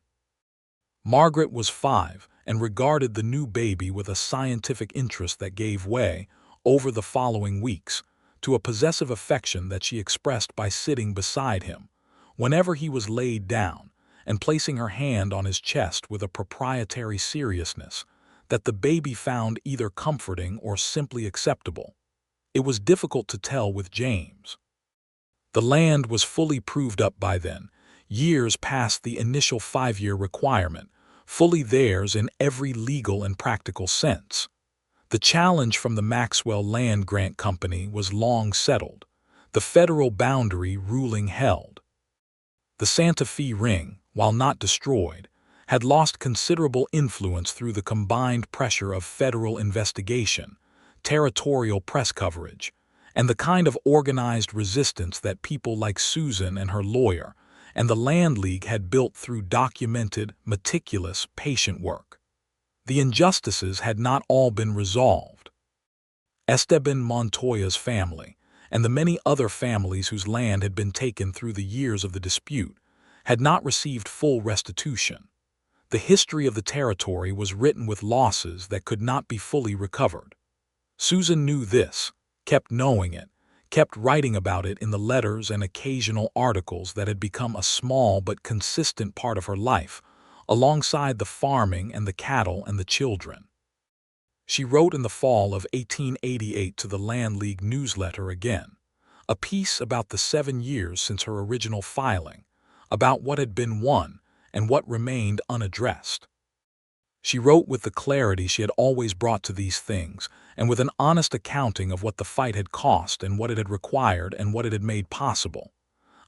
Margaret was 5 and regarded the new baby with a scientific interest that gave way, over the following weeks, to a possessive affection that she expressed by sitting beside him, whenever he was laid down, and placing her hand on his chest with a proprietary seriousness that the baby found either comforting or simply acceptable. It was difficult to tell with James. The land was fully proved up by then, years past the initial 5-year requirement, fully theirs in every legal and practical sense. The challenge from the Maxwell Land Grant Company was long settled, the federal boundary ruling held. The Santa Fe Ring, while not destroyed, had lost considerable influence through the combined pressure of federal investigation, territorial press coverage, and the kind of organized resistance that people like Susan and her lawyer and the Land League had built through documented, meticulous, patient work. The injustices had not all been resolved. Esteban Montoya's family, and the many other families whose land had been taken through the years of the dispute, had not received full restitution. The history of the territory was written with losses that could not be fully recovered. Susan knew this, kept knowing it, kept writing about it in the letters and occasional articles that had become a small but consistent part of her life, alongside the farming and the cattle and the children. She wrote in the fall of 1888 to the Land League newsletter again, a piece about the 7 years since her original filing, about what had been won and what remained unaddressed. She wrote with the clarity she had always brought to these things, and with an honest accounting of what the fight had cost and what it had required and what it had made possible.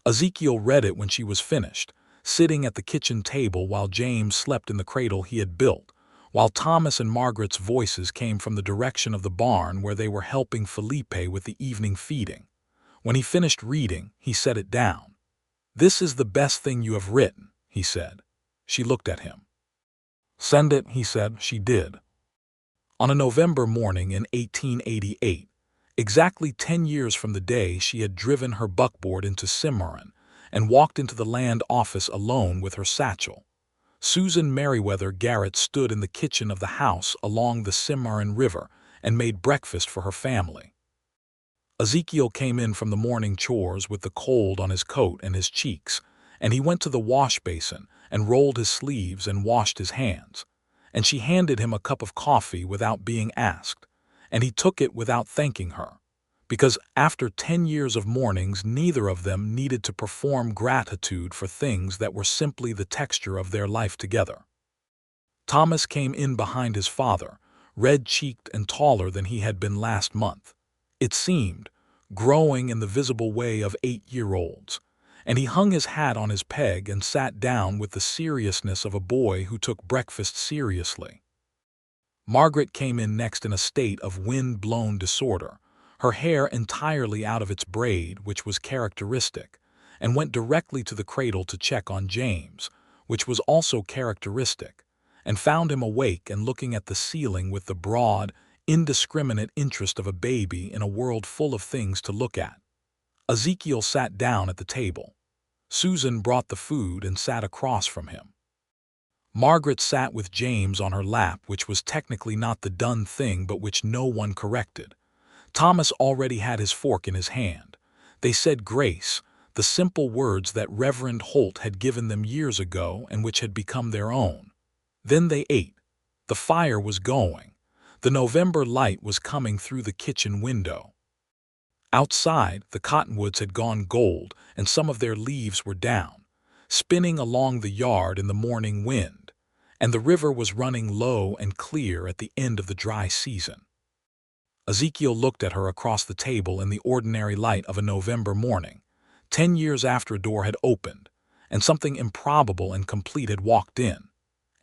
Ezekiel read it when she was finished, sitting at the kitchen table while James slept in the cradle he had built, while Thomas and Margaret's voices came from the direction of the barn where they were helping Felipe with the evening feeding. When he finished reading, he set it down. "This is the best thing you have written," he said. She looked at him. "Send it," he said. She did. On a November morning in 1888, exactly 10 years from the day she had driven her buckboard into Cimarron and walked into the land office alone with her satchel, Susan Merriweather Garrett stood in the kitchen of the house along the Cimarron River and made breakfast for her family. Ezekiel came in from the morning chores with the cold on his coat and his cheeks, and he went to the wash basin and rolled his sleeves and washed his hands, and she handed him a cup of coffee without being asked, and he took it without thanking her, because after 10 years of mornings neither of them needed to perform gratitude for things that were simply the texture of their life together. Thomas came in behind his father, red-cheeked and taller than he had been last month, it seemed, growing in the visible way of 8-year-olds, and he hung his hat on his peg and sat down with the seriousness of a boy who took breakfast seriously. Margaret came in next in a state of wind-blown disorder, her hair entirely out of its braid, which was characteristic, and went directly to the cradle to check on James, which was also characteristic, and found him awake and looking at the ceiling with the broad, indiscriminate interest of a baby in a world full of things to look at. Ezekiel sat down at the table. Susan brought the food and sat across from him. Margaret sat with James on her lap, which was technically not the done thing but which no one corrected. Thomas already had his fork in his hand. They said grace, the simple words that Reverend Holt had given them years ago and which had become their own. Then they ate. The fire was going. The November light was coming through the kitchen window. Outside, the cottonwoods had gone gold and some of their leaves were down, spinning along the yard in the morning wind, and the river was running low and clear at the end of the dry season. Ezekiel looked at her across the table in the ordinary light of a November morning, 10 years after a door had opened, and something improbable and complete had walked in,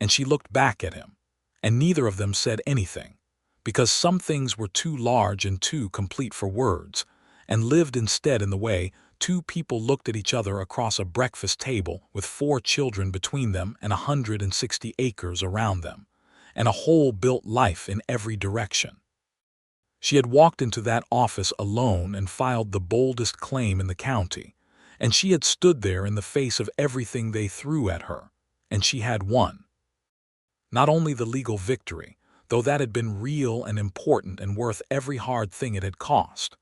and she looked back at him, and neither of them said anything, because some things were too large and too complete for words, and lived instead in the way 2 people looked at each other across a breakfast table with 4 children between them and 160 acres around them, and a whole built life in every direction. She had walked into that office alone and filed the boldest claim in the county, and she had stood there in the face of everything they threw at her, and she had won. Not only the legal victory, though that had been real and important and worth every hard thing it had cost,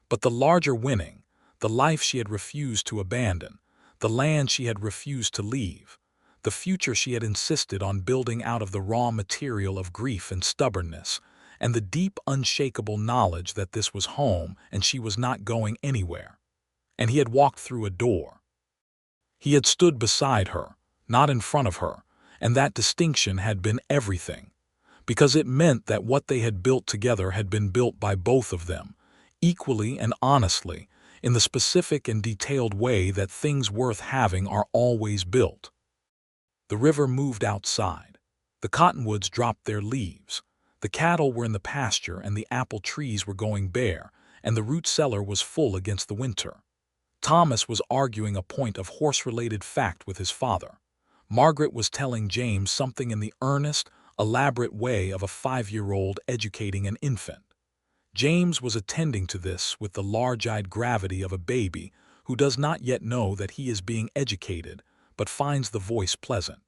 but the larger winning, the life she had refused to abandon, the land she had refused to leave, the future she had insisted on building out of the raw material of grief and stubbornness, and the deep, unshakable knowledge that this was home and she was not going anywhere. And he had walked through a door. He had stood beside her, not in front of her, and that distinction had been everything, because it meant that what they had built together had been built by both of them, equally and honestly, in the specific and detailed way that things worth having are always built. The river moved outside. The cottonwoods dropped their leaves. The cattle were in the pasture and the apple trees were going bare, and the root cellar was full against the winter. Thomas was arguing a point of horse-related fact with his father. Margaret was telling James something in the earnest, elaborate way of a 5-year-old educating an infant. James was attending to this with the large-eyed gravity of a baby who does not yet know that he is being educated, but finds the voice pleasant.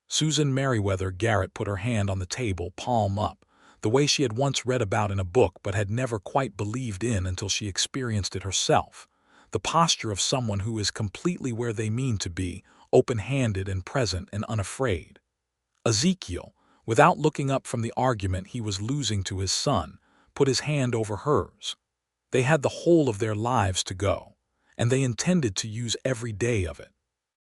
Susan Merriweather Garrett put her hand on the table, palm up, the way she had once read about in a book but had never quite believed in until she experienced it herself, the posture of someone who is completely where they mean to be, open-handed and present and unafraid. Ezekiel, without looking up from the argument he was losing to his son, put his hand over hers. They had the whole of their lives to go, and they intended to use every day of it.